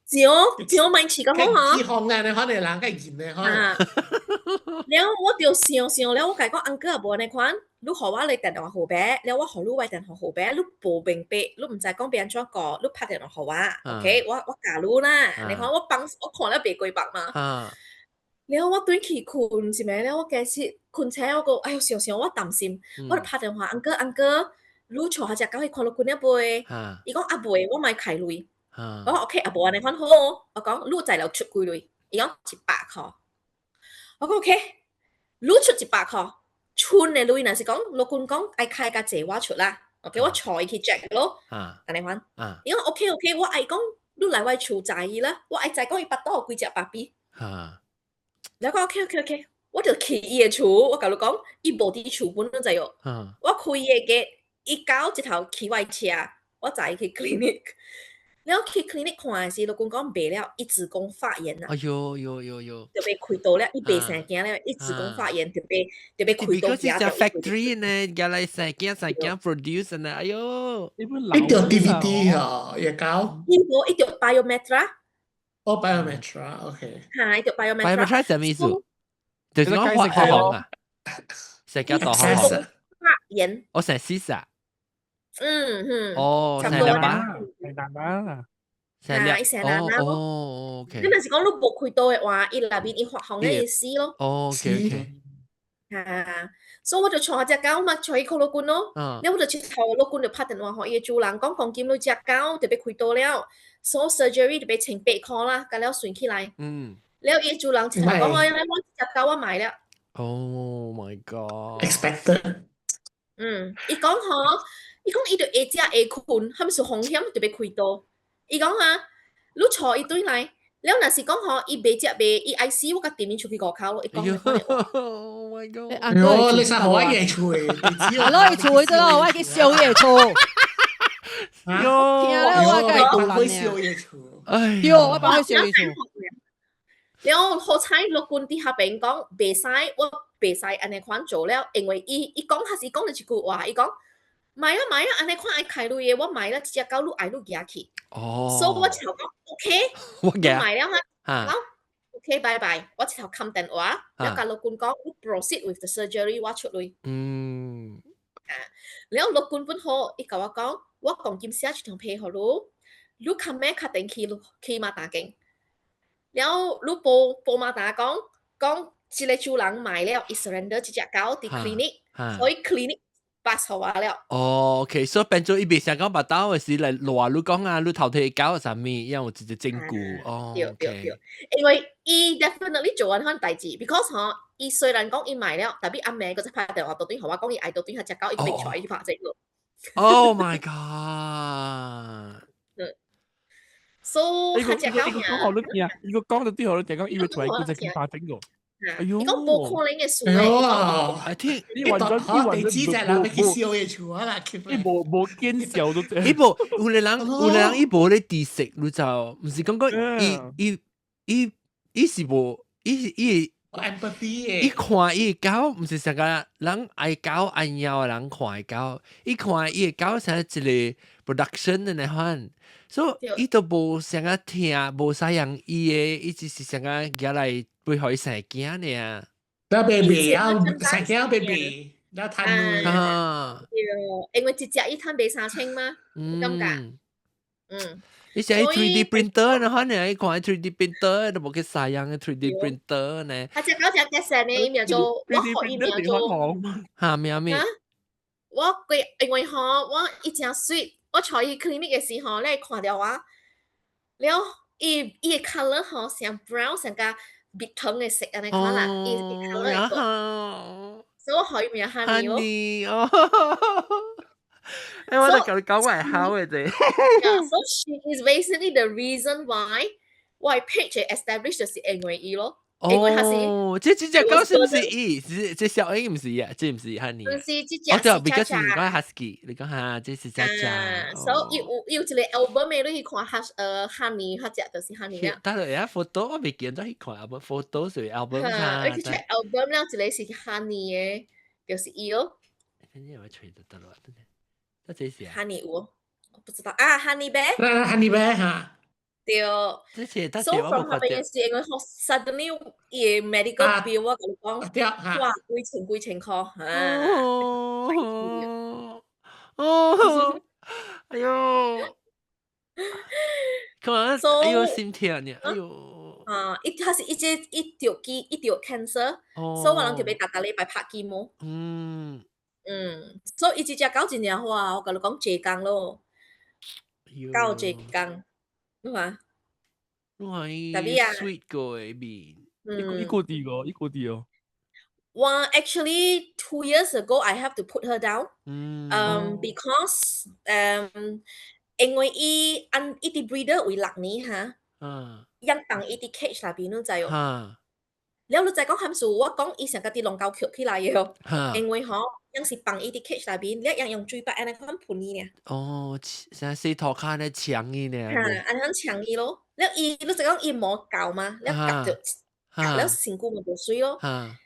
只我買錢咁好嚇。幾行啊？你可能人家現咧，可能。然後我就想了，我甲伊講，翁哥也無安尼看，你互我你電話號碼，了我互你電話號碼，你無明白，你唔知講別安怎個，你拍電話互我 ，OK， 我教你啦，你看我看了別幾百嘛。然後我對佢困是咩咧？我假設困醒我個，哎呦想我擔心，我就拍電話，翁哥，你坐下隻狗去看到困一杯，伊講阿妹，我買開鐳，我話 OK， 阿妹你看好，我講你材料出幾鐳，伊講100塊，我講 OK， 你出100塊，寸嘅鐳，若是講老公講愛開個濟我出啦 ，OK， 我坐去 check 咯，安尼看，伊講 OK， 我愛講你來我厝知伊啦，我愛知講伊巴肚有幾隻 puppy。哈，然後講 OK，我就去伊嘅厝，我甲你講，伊無佇厝本都知哦。我開伊嘅gate，伊搞一頭去我車，我載去 clinic。然後去 clinic 看嘅時，老公講未了，伊子宮發炎啦。哎呦，就被開刀了，伊未生囝了，伊子宮發炎就被開刀夾掉。factory 呢，夾嚟生囝 produce 呢，哎呦，一條 DVD 啊，也搞。一條 biometra。哦 ，biometra，OK。嚇，一條 biometra。biometra 係咩意思？就是講發紅啊，成家導航。發炎。我成 CIS 啊。差唔多啦。成日成日哦，OK。你咪是講你冇開刀嘅話，伊內邊伊發紅嘅意思咯。OK。所以我就坐隻狗嘛，坐伊靠老官咯。你我就接頭老官就拍電話學伊主人講講見到隻狗就俾開刀了，所以 surgery 就俾請8箍啦，咁了算起來。แล้ว伊主人就講我隻狗我買了。Oh my god！ expected。伊講嗬，伊講伊就下隻下困，係咪是風險就俾開刀？伊講啊，你坐伊對來。แล้วน่ะสิ講嗬，伊未接未，伊 IC 我甲點面出去個口咯，伊講Oh my god！喲，你實好嘢做嘅，係咯，伊做咗咯，我去燒嘢做。聽咧，我梗係做燒嘢做。哎，喲，我幫佢燒嘢做。แล้ว好彩落官啲下邊講，未使我未使安尼款做了，因為伊講下是講咗一句話，伊講買啊，安尼款愛開路嘢，我買啦，隻狗路愛路夾去。所以我就講 OK， 我買了哈，好 OK， 拜拜。我就冚電話，แล้วกับ老官講 proceed with the surgery， 我出嚟。แล้ว老官本好，伊甲我講，我講今寫一條配合你冚咩確定去馬達徑。แล้วลูกโปมาตา講一個主人買了 surrender 隻狗喺 clinic， 所以 clinic 8號話了。哦 ，OK， 所以變咗伊未想講把刀嘅時嚟話你講啊，你頭睇狗係啥物，因為有直接證據。哦，對，因為伊 definitely 做緊項代志 ，because 嗬，伊雖然講伊買了，但係阿妹嗰隻拍電話到對同我講伊愛到對下隻狗，伊被採伊拍隻咯。Oh my god！所以佢隻狗呢個講好多嘢，呢個講到啲好多嘢講，以為同係佢隻拍整個。哎呦！你講冇可能嘅事嚟。I think 你揾咗地址就係諗去燒嘢做啊啦，你冇見笑都。伊無有個人伊無咧知識，你就唔是感覺伊是無伊。empathy 嘅，伊看伊個狗，唔是成個人愛狗愛貓人看狗，伊看伊個狗成一個 production 嘅款，所以伊都無成個聽，無使用伊嘅，伊只是成個夾來背後生囝爾。那 baby 啊，生囝 baby，那貪女啊，因為一隻伊貪俾3,000嘛，咁㗎，你寫 3D printer 呢？可能你看 3D printer 都冇去使用 3D printer 呢。他隻狗隻嘅成呢，伊咪做，我學伊咪做。嚇咩？因為我伊真 sweet， 我坐伊 clinic 嘅時候咧，看到我，了伊嘅 color 像 brown 成個蜜糖嘅色安尼看啦，伊 color 所以我學伊咪 honey 哦。我就講我係好嘅啫。So she is basically the reason why page established 就是因為伊咯。哦，這隻狗是唔是伊？這小 A 唔是啊，這唔是 honey。唔是這隻。哦，對，because 你講 husky，你講嚇，這是隻隻。So 有一個 album 咩？你去看honey，嗰隻就是 honey 啦。但係而家 photo 我未見到去看 album，photo 是 album 啊。你去 check album 啦，一個是 honey 嘅，就是伊咯。你有冇吹得到咯？那這是 honey 我不知道啊 ，honey bear，honey bear 嚇。對，這些但係 so from 後邊嘅事，因為 suddenly 伊 medical bill 我講，哇，幾千塊哎呦，看，哎呦心跳呢，哎呦，它是一條 cancer， 所以我諗佢俾大禮拜拍肌膜，所以伊隻狗真正好啊，我甲你講坐工咯，狗坐工，你話？特別啊 ，sweet 個誒面，一個啲哦。Well, actually, 2 years ago, I have to put her down. Because 因為伊啲 breeder 為6年嚇， ยังปังอีที่ cage 那邊都就有。哈แล้ว你就講函數，我講以前嗰啲龍狗橋起來嘅，哈因為嗬，ยัง是ปังอีที่ cage 那邊，你ยัง用嘴巴安尼咁噴伊呢，哦，像四頭卡呢強伊呢，安尼咁搶伊咯。แล้ว伊，你就講伊冇教嘛，แล้ว夾就夾แล้ว成股咪冇水咯。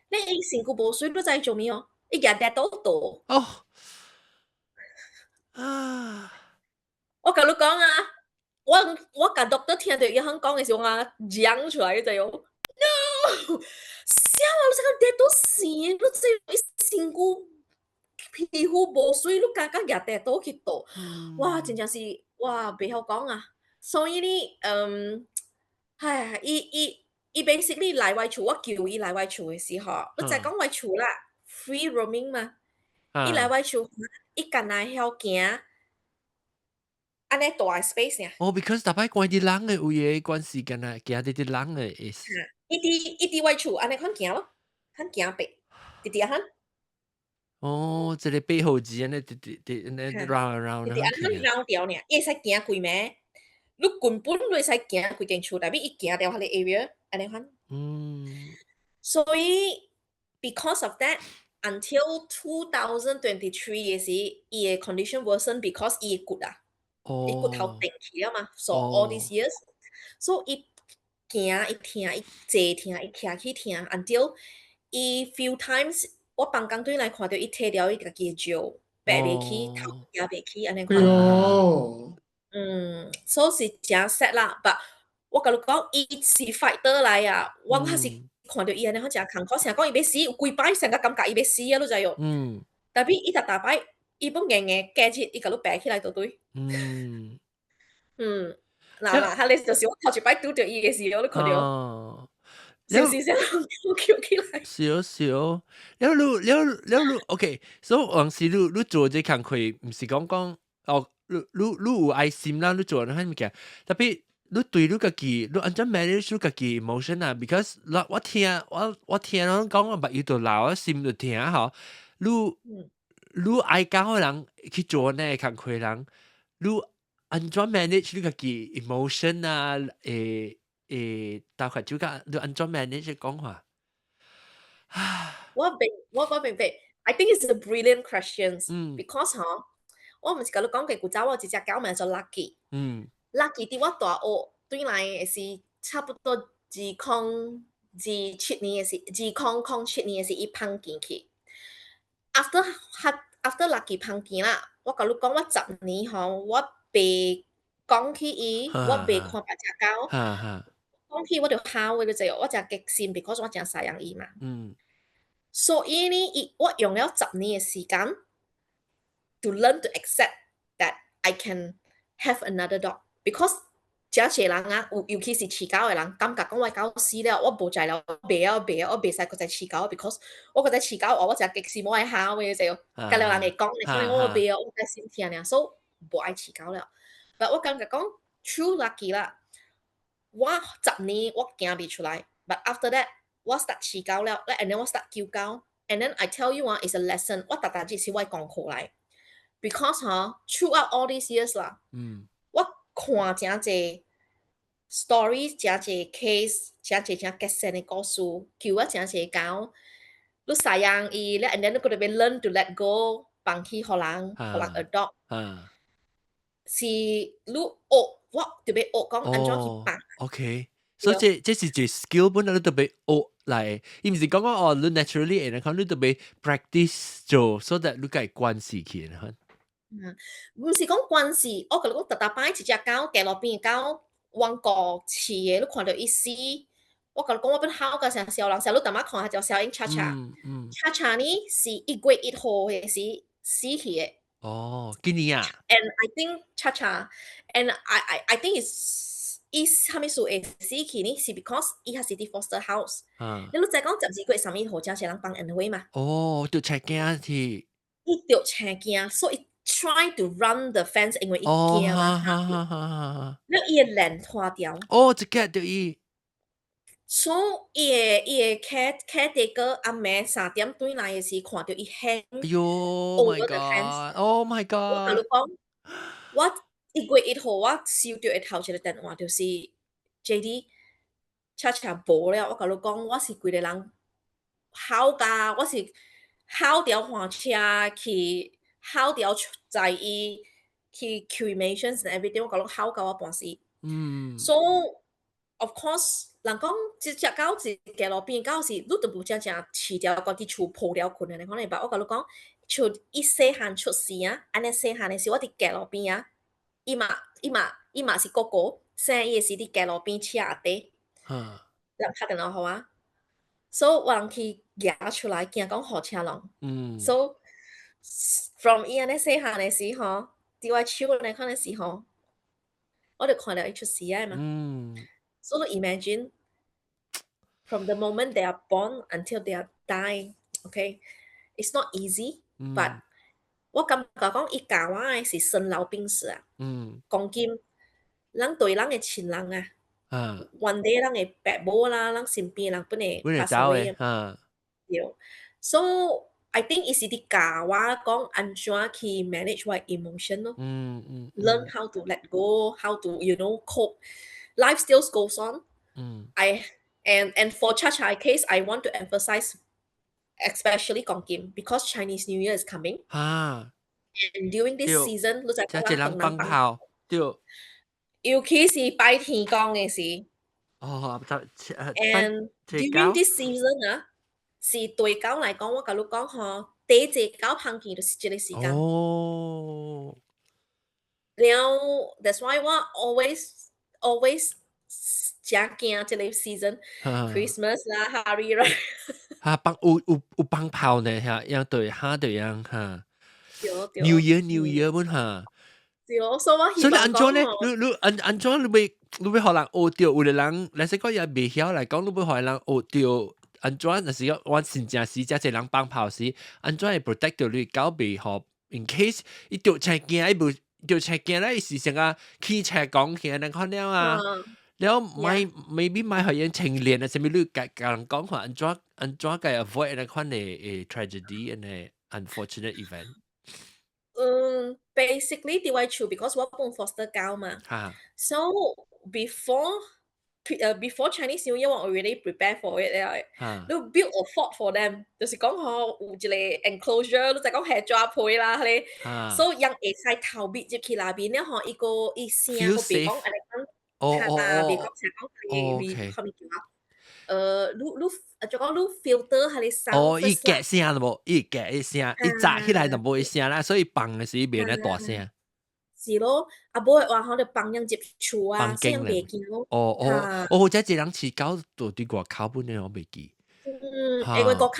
你伊成股冇水，你就做咩哦？伊日日都倒。哦啊，我同你講啊，我甲 doctor 聽到伊肯講嘅時候，我嚷出來就有 no， 笑啊！你成個日都死，你即成股皮膚冇水，你剛剛日日都去倒，哇！真正是哇，袂曉講啊。所以呢，唉，伊 basically 來我厝，我叫伊來我厝嘅時候，你就講我厝啦 ，free roaming 嘛，伊來我厝，伊干那曉行。安尼大 space 呢？哦 ，because 大擺關啲人嘅有嘢關係㗎啦，驚啲人嘅意思。伊啲位處安尼肯行咯，肯行白，直直肯。哦，即係背後字安尼，round round，直直安尼繞掉呢，伊會使行幾暝？你根本你會使行幾間厝，但係伊行掉迄個 area 安尼肯。所以 because of that until 2023嘅時，伊嘅 condition worsen because 伊嘅骨啊。伊骨頭定起了嘛 ，so all these years， so 伊行伊聽伊坐聽伊徛去聽 ，until 伊 few times 我放工對來看到伊摕掉伊家己嘅腳，爬袂起，頭也袂起，安尼看。所以是真 sad 啦。but 我甲你講，伊是 fighter 來啊，我還是看到伊安尼好真艱苦，成日講伊要死，有幾擺成個感覺伊要死啊，你知有？但係伊大擺。伊本硬硬夾住，伊甲你爬起來就對。嗱，你就是我頭一擺拄着伊嘅時候，你看到，少翹起來。少，了，OK，所以往時你做這工課，唔是講哦，你有愛心啦，你做呢啲物件，特別你對你家己，你安怎 manage 你家己 emotion 啊 ？because 我聽人講，我目睭就流，我心就痛嗬，你愛教人去做呢工課人，你安怎 manage 你家己 emotion 啊？大概就講你安怎 manage 講話？我明白 ，I think it's a brilliant questions because 我唔是甲你講嘅古早我一隻狗名做 Lucky，Lucky 啲我大學對來嘅是差不多2007年嘅事，2007年嘅事伊碰見去。after Lucky 碰見啦，我甲你講我10年我未講起伊，我未看別隻狗，講起我就喊嘅就我真激心 ，because 我真曬養伊嘛。所以呢，我用了10年嘅時間 to learn to accept that I can have another dog because 真濟人啊，尤其是飼狗嘅人，感覺講我狗死了，我無在了，我袂使再飼狗 ，because 我覺得飼狗我真激死，我係喊嘅就，隔了人嚟講，我袂，我真心痛啊，所以無愛飼狗了。但我感覺講 true lucky 啦，我10年我行未出來 ，but after that 我 start 飼狗了 ，and then 我 start 叫狗 ，and then I tell you is a lesson， 我特只是我功課來 ，because throughout all these years 啦，我看真濟 stories， 真濟 case， 真濟真激sen嘅故事，叫我真濟狗，你飼養伊咧 ，and then 你嗰度要 learn to let go， 放棄互人 adopt， 是你學，我特別學講安怎去放。OK， 所以這是最 skill 本來你特別學嚟，而唔是講哦，你 naturally 然後你特別 practice 做，so that 你個關係去然後。唔是講關係，我甲你講特擺一隻狗，街路邊嘅狗，往過飼嘅，你看到伊死，我甲你講我本好個成小人，小你淡仔看下就小英叉叉，叉叉呢是1月1號嘅時死去嘅。哦，今年啊 ？And I think 叉叉 ，and I think is 蝦米數會死去呢？是 because 伊係是啲 foster house。你都再講12月3號正係人幫人會嘛？哦，就請驚去。伊就請驚，所以。try to run the fence， 因為伊驚嘛，你伊個臉拖掉。哦，即個就伊。所以伊個 caretaker 暗暝3點轉來嘅時，看到伊 hang over the fence。Oh my god！ 我1月1號我收到嘅頭一個電話就是 JD 恰恰无了，我甲你讲，我是规个人考驾，我是考掉换车去，考掉在伊去 cremations and everything，我甲你考到我半死。So of course，人讲只狗是街路边狗是，你都无正饲掉家己厝抱了困的，你看你吧，我甲你讲，像伊细汉出世啊，安尼细汉的时候，我伫街路边啊，伊嘛是哥哥，生伊是伫街路边车底，人拍电话互我。So 我人去举出来，惊讲好车人。So from 伊安尼细汉的时候，伫我手来看的时候，我就看到伊出世啊嘛。So imagine from the moment they are born until they are dying, okay, it's not easy, but 我感覺講伊教我的是生老病死啊。講緊，人對人的親人啊。one day 人會白母啦，人身邊人本來 pass away 啊。So I think 伊是啲教我講安怎去 manage 我 emotion 咯。Learn how to let go, how to cope. Life still goes on. And for Cha case, I want to emphasize, especially 講緊 because Chinese New Year is coming. And during this season, 你就講人放炮，尤其是拜天公嘅時。And during this season 啊，是對狗嚟講，我甲你講嗬，第一隻狗碰見就是這個時間。了 ，that's why 我 always 真驚這個 season，Christmas 啦 ，Hari 啦。有放炮呢嚇，樣對嚇對樣嚇。New Year 本嚇。對咯，所以我所以安怎呢？你安怎你會學人學到，有個人，來說講也未曉來講，你要學人學到安怎？若是講我真正時，即係人放炮時，安怎會 protect 到你狗未學 ？In case 伊著車驚，伊無著車驚咧，伊是成個汽車講起人看了啊，แล้วmaybe 買學人情練啊，甚物你甲人講話安怎個 avoid 那款嘅 tragedy and unfortunate event。Basically 啲位處 because 我幫 foster 狗嘛，so before Chinese New Year 我 already prepare for it 咧，你 build a fort for them，就是講嗬有一個 enclosure，你就講係抓配啦，你，so 人會使逃避入去那邊咧，嗬一個一聲個別講，別講成講係後面叫你就講你 filter 下你收。伊夾聲咯無，伊夾一聲，伊炸起來就無一聲啦，所以放嘅時變咧大聲。是咯，啊無嘅話，可能放人入厝啊，這樣袂見咯。或者一人飼狗就對外口本嚟我未記。因為外口就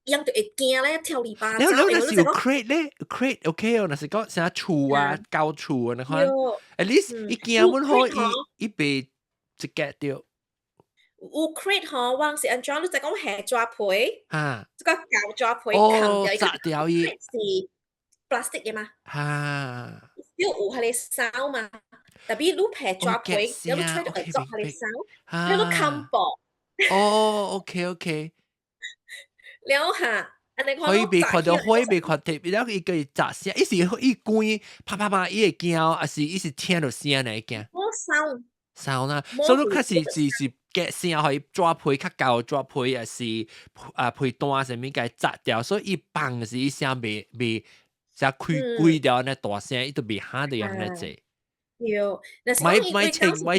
人就會驚咧，跳籬笆。แล้ว那是有 crate 咧 ，crate OK 哦，那是講啥厝啊、狗厝啊，你看 ，at least 伊驚本好，伊被一夾掉。有 crate 嗬，我是安怎？你就講係抓皮，即個狗抓皮砍掉，炸掉伊是 plastic 嘅嘛，still 有係你燒嘛，特別你係抓皮，然後你 try to absorb 係你燒，然後你砍薄。OK，แล้ว嚇，可以被看到，可以被看到，然後伊個炸聲，伊是伊關啪，伊會驚，還是伊是聽到聲嚟驚？我sound啦，所以你開始是嘅聲可以抓皮較高，抓皮也是皮單上面嘅炸掉，所以伊放是伊聲未就開掉那大聲，伊都未嚇到人嚟啫。咪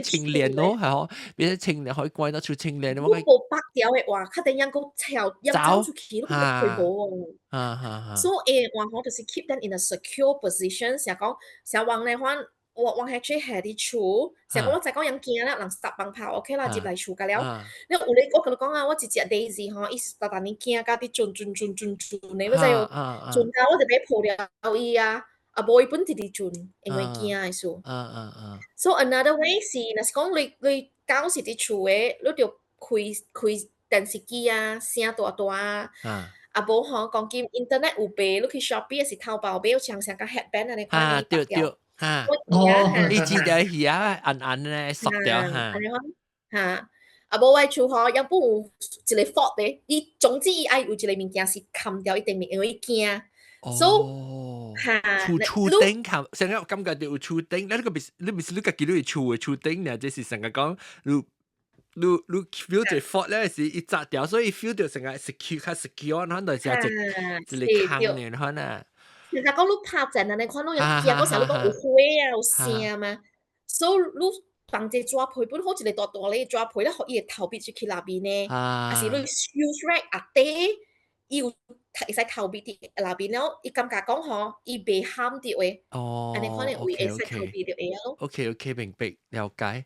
清練咯，係嗬，變咗清練可以關得出清練。如果冇白掉嘅話，佢哋人個走出去都唔會好喎。所以話我就是 keep them in a secure position，成講成往嚟翻。我係最下啲厝，成個我就講人驚啦，人實放炮 ，OK 啦，入嚟厝㗎了。你有你我同你講啊，我一隻 Daisy 嗬，伊特特你驚加啲轉，你嗰陣要轉到我就俾抱了伊啊，啊無伊本直直轉，因為驚嘅數。So another way 是，若是講你搞是啲厝嘅，你就開電視機啊，聲大啊。啊無嗬，講緊 internet 有賣，你去 Shopee 是淘寶買，像個 headband 啊，你看你掉。伊只條魚啊，暗咧熟掉嚇。啊無外厝嗬，有本有一個 fault 咧，伊總之伊愛有一個物件是砍掉，一定因為伊驚，哦，嚇，厝頂頭，成日感覺到有厝頂，你唔是你家己你厝嘅厝頂呢？即是成日講你 feel 住 fault 咧是一扎掉，所以 feel 到成日 secure，可能就係一坑嘅可能。其實講你拍陣啊，你看到有驚嗰時候，你講有灰啊，有聲嘛，所以你放隻抓皮本好似你大大咧抓皮咧，可以頭別出去那邊呢，還是你 use right 啊啲要會使頭別啲那邊咯，伊感覺講嗬，伊袂喊到嘅，哦安尼可能會使頭，OK，別到嘅咯。OK，明白了解。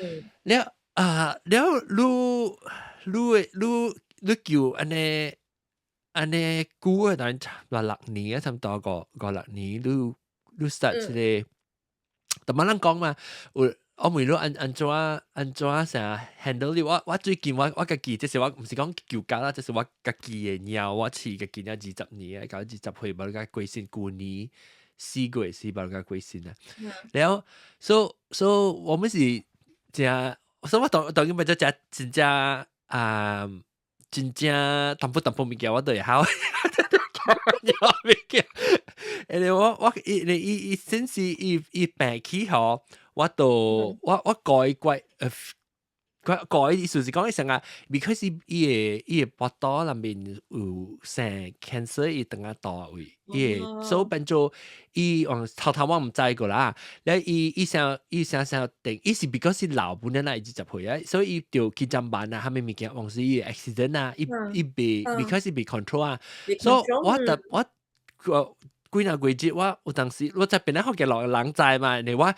嗯，แล้วรู้叫อันนี้กูอ่ะตอนว่าหลักนี้ทำต่อก็หลักนี้รู้ start ที่เลยแต่มาลัง講嘛我唔รู้安怎成 handle 我最近我家己即是我唔是講叫家啦，即是我家己嘅貓我飼家己了20年啊，搞20歲冇得過身，舊年4個月冇得過身啊，然後 so 我們是正。所以我當然咪就真正淡薄物件我都會考，物件。誒我伊先是伊病起後，我改意思是講伊成啊 ，because 伊個腹肚內面有生 cancer， 伊等下大位，伊所以變做伊頭我唔知個啦，然後伊想定，伊是 because 老本來20歲啊，所以伊就去上班啊，下面物件往時伊 accident 啊，伊被 because 伊被 control 啊，所以我幾年幾節我有當時我在邊咧學嘅人知嘛，你我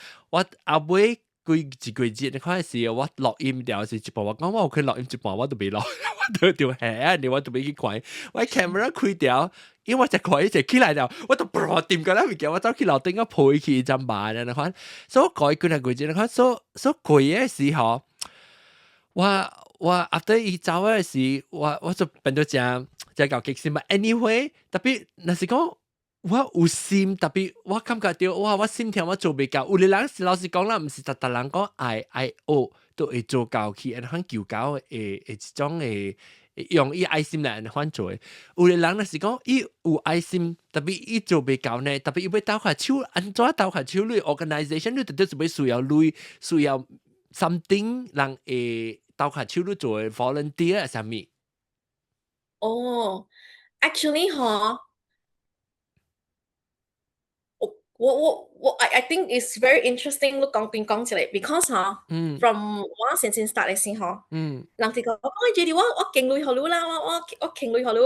後尾。幾節你開始我錄音掉是一半，我講我可以錄音一半，我都未錄，我都條鞋啊，我都未去看，我 camera 開掉，因為我只看一隻起來了，我都不掂個啦，物件我走去樓頂個配去陣辦啊，你看，所以改幾節，你看，所改嘅時候，我 after 伊走嘅時，我就變到只搞激先嘛 ，anyway，特別那是講。我有心，特別我感覺到我心跳我做袂到。有啲人是老實講啦，唔是特人講愛學都會做到去，然後求教一種用伊愛心來反做。有啲人那是講伊有愛心，特別伊做袂到呢，特別伊要投下手，安怎投下手類 organisation 你特別需要類需要 something 人會投下手類做 volunteer 係啥物？哦 ，actually 嗬。I think it's very interesting 你講起嚟 ，because from 我先 start 嘅時候，人哋講J D 我勁累好了啦，我勁累好了，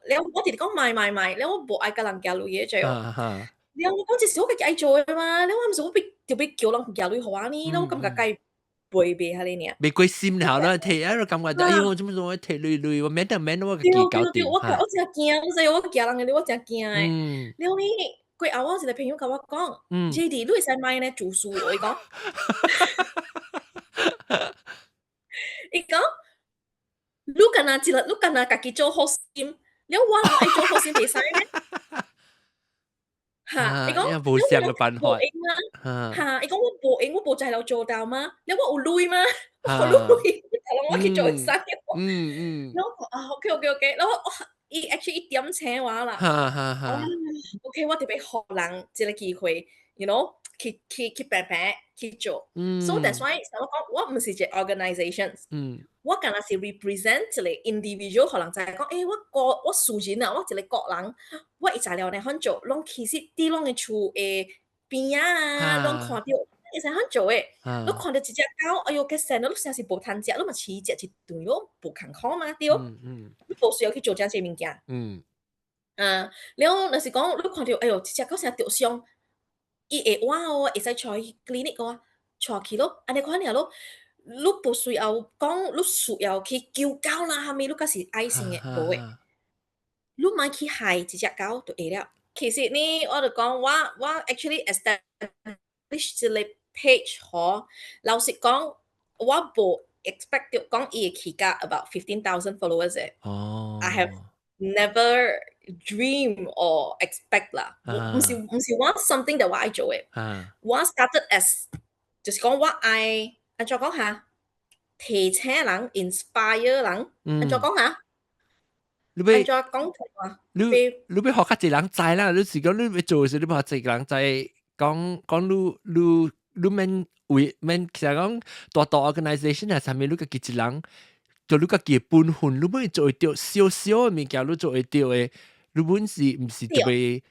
你我哋講買，你我無愛個人家累嘢最，你我講這是我嘅愛做嘅嘛，你我唔是我特別叫人家累好啊呢，我感覺該背背下你呢，未歸心了啦，睇啊，感覺到哎呦，我做乜我睇累，我免我自己搞掂，我真驚，所以我驚人嘅，我真驚嘅，你呢？佢後我一個朋友跟我講，JD 你會使買呢做書，我講，伊講，你干那家己做好心，你我愛做好心袂使咩？嚇，伊講，冇上嘅辦法，嚇，伊講我無在度做到嗎？你我有累嗎？我有累，我去做使，然後OK，然後伊 actually 一點請我啦。OK， 我特別學人這個機會 ，you know， 去白去做。So that's why 我講我唔是一個 organisation，我敢若是 represent 一個 individual， 可能就係講，我素人啊，我一個個人，我一材料嚟肯做，攏其實啲攏嘅厝誒邊啊，攏看到。會使肯做誒，你看到一隻狗，哎呦，佢成日你成是無通食，你咪飼隻一頓咯，無健康嘛，對，你無需要去做這些物件。然後若是講你看到，哎呦，一隻狗成日著傷，伊會活哦，會使帶去 clinic 哦，帶去咯，安尼款爾咯，你無需要講，你需要去救狗啦，係咪？你嗰是愛心嘅，無誒，你莫去害一隻狗就會了。其實呢，我就講我 actually establish 一個page 嗬，老實講，我無 expect 到講伊會起價 about 15,000 followers 嘅。I have never dream or expect 啦，唔是我 something that 我愛做嘅。我 started as 就是講我愛安怎講下，提醒人 inspire 人，安怎講下？你要再講啊，你要學較濟人知啦，你是講你要做嘅時，你要學濟人知，講你免其實講大 organisation 啊，上面你個幾隻人，就你個幾本分，你要做到小小嘅物件，你做到嘅，你本是唔是特別，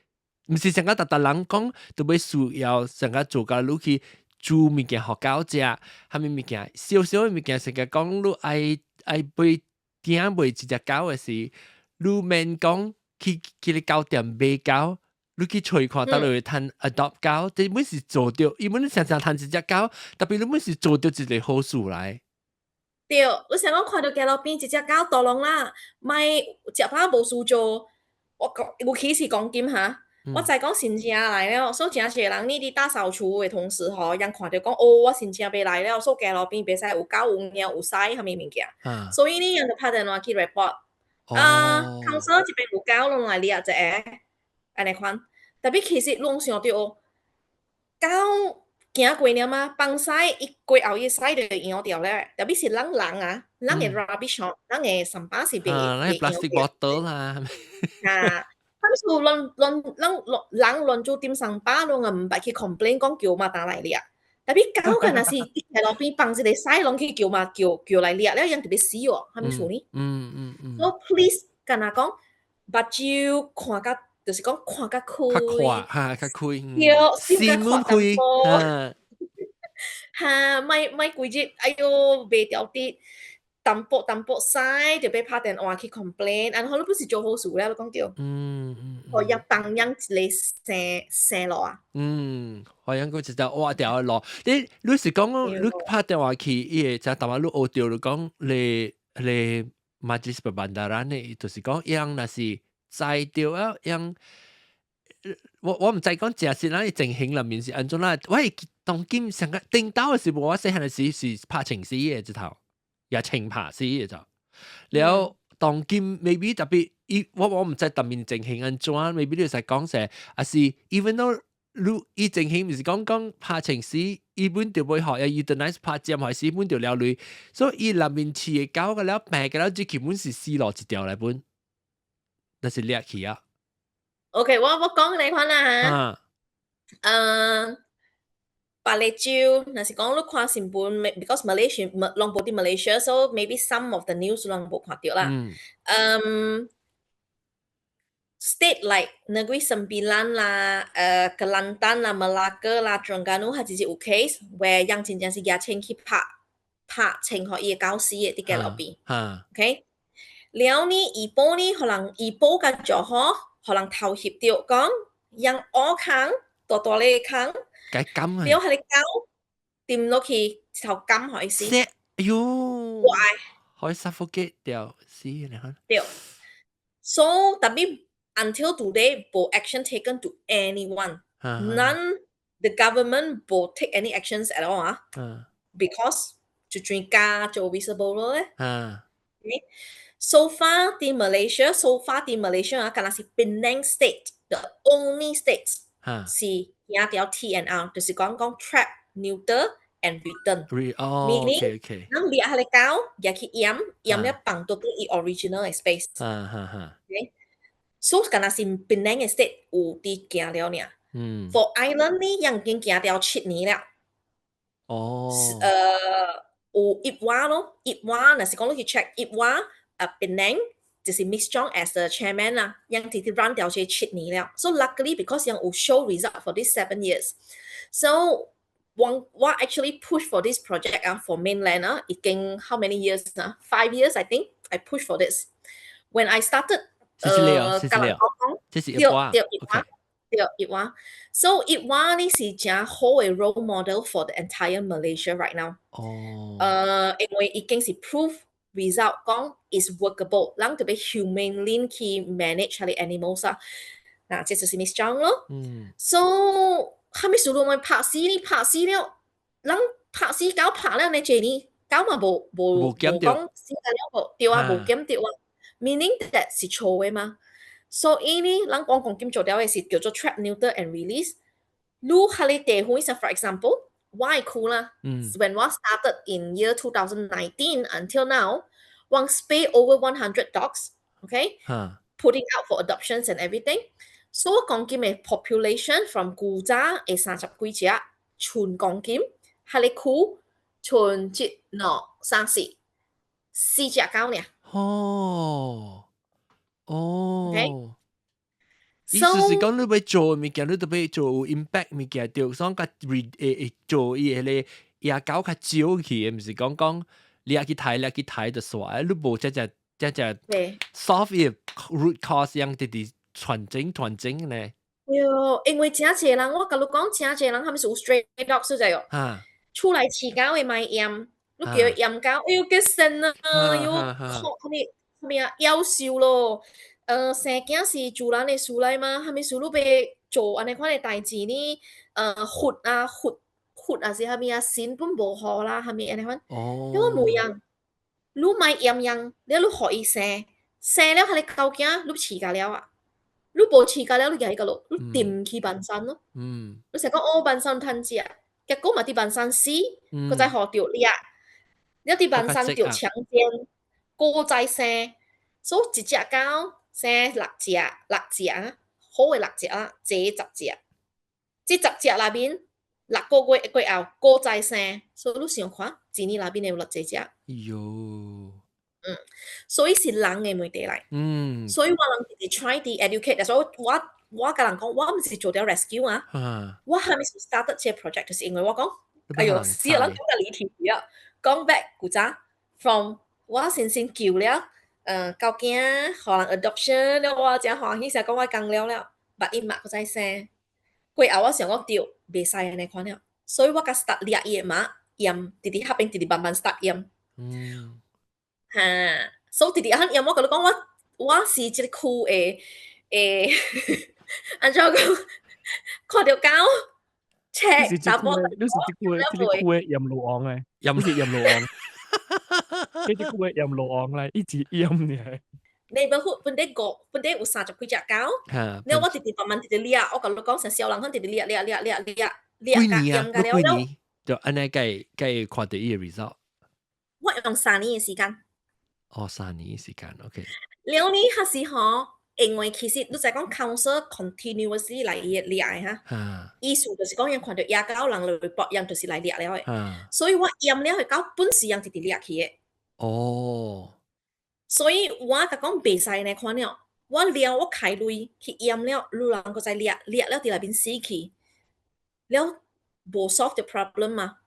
唔是成個大人講特別需要成個做到你去煮物件學搞食，係咪物件小小嘅物件，成個講你愛買點買一隻狗嘅時。你免講去你狗店買狗，你去找看到你趁 adopt 狗，你每是做到，因為你常常趁一隻狗，特別你每是做到一個好事來。對，你成日看到街路邊一隻狗墮浪啦，咪食飽無事做，我講尤其是講金嚇。我再講新正來了，所以真濟人你伫大掃除的同時吼，人看到講哦，我新正要來了，所以街路邊袂使有狗有貓有屎，啥物物件，所以呢人就拍電話去 report。康所這邊有狗攏來掠一個，安尼款。特別其實攏想到狗行過了嘛，放屎伊過後伊屎就揚掉咧。特別是人啊，人嘅 rubbish 哦，人嘅三把是被plastic bottle 啦。咁數人亂做點三把，攏唔捌去 complain 講叫嘛打來掠。特別狗嘅那是喺路邊放一個屎，攏去叫嘛叫來掠了，人特別死喎，係咪處理？所以 please 跟他講，目睭看甲，就是講看甲開，較開嚇，較開，心甲看淡薄，嚇，咪規日，哎喲，袂調啲，淡薄嘥，就俾拍電話去 complain，然後你不是做好事咧，你講叫，我要幫人一個生路啊，我應該就挖掉落，你是講你拍電話去，伊就台灣你學到你講你。Majlis Perbandaran 呢，就是講樣那是在掉啊樣，我唔知講正是咱情形裏面是安怎啦。喂，當今成個頂到嘅時候，我細漢嘅時是拍情絲嘅直頭，也情拍絲嘅就。然後當今 maybe 特別，我唔知特別情形安怎 ，maybe 你就係講成，還是 even though 你情形唔是講拍情絲。伊本就會學有 euthanize 拍針還是本就了類，所以伊裏面飼嘅狗嘅了病嘅了，最基本是死落一條嚟本，那是掠去啊。OK， 我講你看啦嚇，巴黎州，那是講你看新聞 ，because Malaysia 攏無啲 Malaysia，so maybe some of the news 攏無看到啦。State like Negeri Sembilan lah, Kelantan lah, Melaka lah, Terengganu 係直接有 case where 人真正是野青去拍青學伊嘅狗屎嘅啲嘅路邊 ，OK？ 了呢醫保呢可能醫保嘅就可能頭協掉講人我坑大你坑，解金啊！了係你狗掂落去頭金可以死，哎呦，可以 suffocate 掉死你看。對 ，so 特別。Until today, no action taken to anyone. None, the government won't take any actions at all. Because 就專家做 visible 咯咧。So far, in Malaysia, 啊，可能是 Penang State, the only state 是有條 TNR， 就是講 trap, neuter and return. Meaning, 咱掠下嚟狗，掠去驗了放到啲 original space. So 敢若是 Penang 嘅 state 有啲行了呢。For island 呢，人已經行掉7年了。有一話咯，一話，若是講你去 check 一話，Penang 就是 Miss Chong as the chairman 啦，人直接 run 掉咗7年了。So luckily because 人有 show result for this 7 years. So what actually push for this project for mainland 已經 how many years 5 years I think I push for this. When I started 這是一話。一話。So 一話呢是真好嘅 role model for the entire Malaysia right now。因為已經是 proof result 講 is workable， 人特別 humanely 去 manage 下啲 animals 啊。嗱，這就是 Miss Chong 咯。So 後尾數到我拍死了，人拍死狗拍了呢這呢，狗嘛冇講死了掉啊，冇減掉啊。Meaning that 是錯嘅嘛，所以呢，人講咁做掉嘅是叫做 trap, neuter and release。如下你地方，for example， 我係酷啦。When I started in year 2019 until now， one spay over 100 dogs ，OK， 哈 putting out for adoptions and everything。所以我講緊嘅 population from 古早嘅30幾隻，全講緊係你區全節諾4隻狗呢。哦，OK，意思是講你要做物件，你都要做有 impact 物件，就算甲做伊迄個野狗較少去，毋是講你去睇就煞，你無只 solve 伊 root cause 樣直傳整呢？因為真濟人，我甲你講，真濟人他們是有 stray dog 所在哦，出來飼狗會買鹽，你叫佢鹽狗，哎呦幾神啊，又他們夭壽咯。生囝是主人的事來嘛，他們是你要做安尼款的代志呢，血啊是他們腎本無好啦，他們安尼款。因為每樣，你買鹽樣，你互伊生了，佢哋狗囝你飼家了啊，你無飼家了，你養伊個咯，你掂去бан山咯。你成日講бан山趁食，結果嘛啲бан山死，佢再互掉掠，了啲бан山掉強姦，個再生，所以一隻狗。生6隻啊，好嘅6隻啊，這10隻，這10隻裏邊6個月過後，個再生，所以你想看，一年裏邊有6隻。所以是人嘅問題嚟。所以我人哋 try to educate， 所以我甲人講，我唔是做掉 rescue 啊，我係咪 started 這 project， 就是因為我講，哎呦，死人講得離題啊，講 back 古早 from 我先叫了。狗囝互人 adoption 了，我真歡喜，成講我講了，把伊媽個再生，過後我想講對，袂使安尼款了，所以我甲 start 掠伊個媽，鹽直直下邊直直慢慢 start 鹽，所以直直下鹽，我甲你講，我是即個區安怎講，看到狗，check 查某，你是即個區嘅鹽路王誒，鹽路王。呢啲古嘅鹽路王嚟，一直鹽嘅。neighborhood 本地有30幾隻狗，你我直直慢慢直直掠，我甲你講成小人肯直直掠，幾年就安尼計看到伊個 result。我用3年嘅時間。3年嘅時間 ，OK。了呢係時候，因為其實你就係講 council continuously 嚟掠哈，意思就是講人看到野狗人嚟報人就是嚟掠了嘅，所以我驗了佢狗本時人直直掠去嘅。所以我甲講袂使呢款了，我了我開類去驗了，路人個再掠了佇內邊死去，了無 solve the problem 嘛。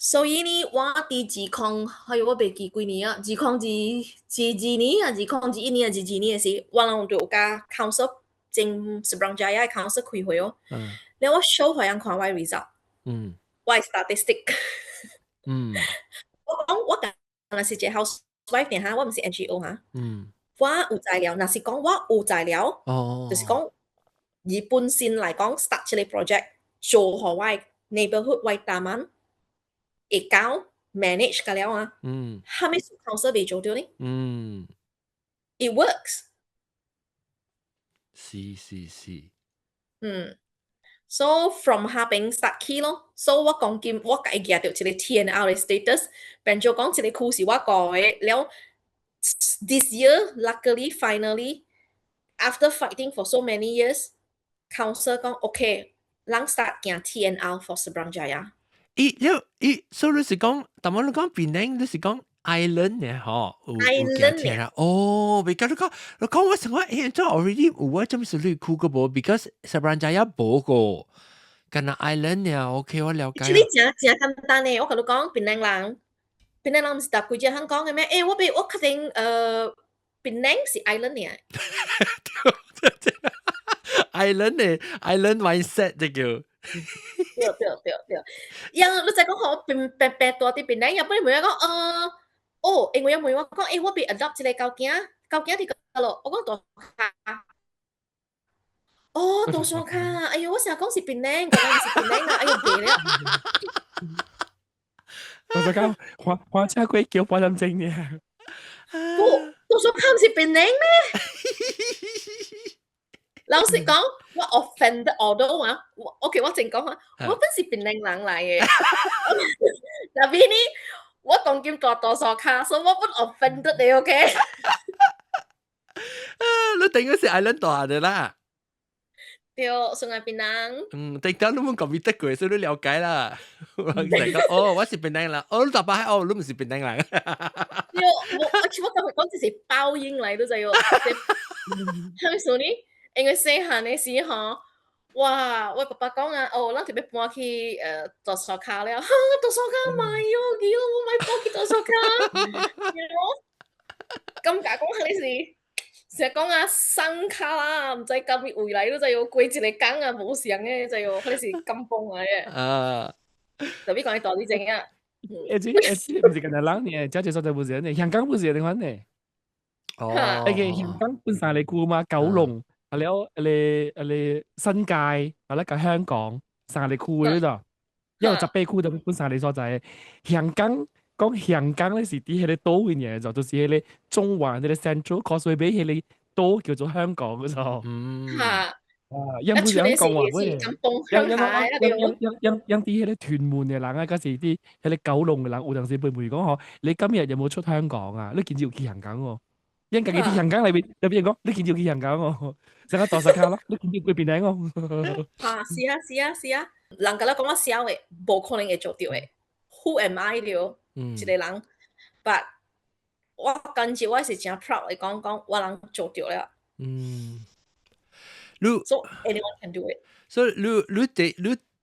所以呢，我佇20，哎呦，我袂記幾年啊，2022年啊，2021年啊，22年嘅時，我人就有甲 council 正 Seberang Jaya 嘅 council 開會哦，了我 show 互人看我 result，我 statistic，我講我若是一個 housewife 呢哈，我唔是 NGO 哈，我有材料，若是講我有材料，就是講以本身來講 start 這個 project 做好我 neighborhood 我大門。會搞 manage 㗎了啊，係咪 council 未做到呢？It works。是。So from 下邊 start 起咯。So 我講緊我解決到一個 TNR 嘅 status，變咗講一個故事我講嘅了。This year, luckily, finally, after fighting for so many years, council 講 OK， 人 start 行 TNR for Seberang Jaya。所以你是講，但係你講Penang，你是講 island 嘅嗬 ？island 嘅。because 你講我成個誒，即係 already 有啊，咁是你酷個噃 ，because Seberang Jaya 冇個，咁啊 island 嘅 OK， 我了解。其實真簡單嘅，我同你講Penang人唔是搭幾隻香港嘅咩？我確定Penang 是 island 嘅。island mindset 就叫。對，yang你就講好變多啲變咧，有冇人講因為有冇人講我被 adopt 一個狗囝啲個咯，我講大卡，大雙卡，哎呦，我成日講是變咧，講是變咧啦，哎呦變咧。我就講花車龜叫我諗正嘅，大雙卡唔是變咧咩？老實講，我 offended OK， 我正講下，我本是檳城人嚟嘅，嗱邊呢，我講緊大數卡，所以我本 offended 你 OK。等於是 island 大的啦。對，上海檳榔。等到你們講得過，所以你了解啦。我講我是檳榔啦，你大把你唔是檳榔啦。對，我全部講這是爆音嚟都就要，係咪數呢？因為細漢嘅時候，哇！我爸爸講啊，咱特別搬去圖書卡了，圖書卡買喲，我買搬去圖書卡，感覺講係你成日講啊，生卡啦，唔知今日回來都就要過一個工啊，冇上嘅就要，佢是金崩嚟嘅。特別講你大啲正啊。唔是咁樣諗嘅，真係所在不是嘅，香港不是嘅款嘅。香港搬晒嚟顧嘛，九龍。แล้ว新界แล้วก็香港晒嚟คู่เลยจ้ะ因為จะไปคู่就搬晒嚟所在香港講香港咧是啲喺你島嘅嘢就就是喺你中環你 Central Causeway 俾喺你島叫做香港嗰種因為香港話咩因啲喺你屯門嘅人啊嗰時啲喺你九龍嘅人有陣時會講嗬你今日有冇出香港啊你見住去香港喎因為啲香港裏邊有邊人講你見住去香港喎成日大石卡咯，你見佢邊頂我？是啊，人家咧講我笑嘅，冇可能會做到嘅。Who am I 了？一個人，but 我跟住我是真 proud 嚟講，我能做到了。So anyone can do it. So 你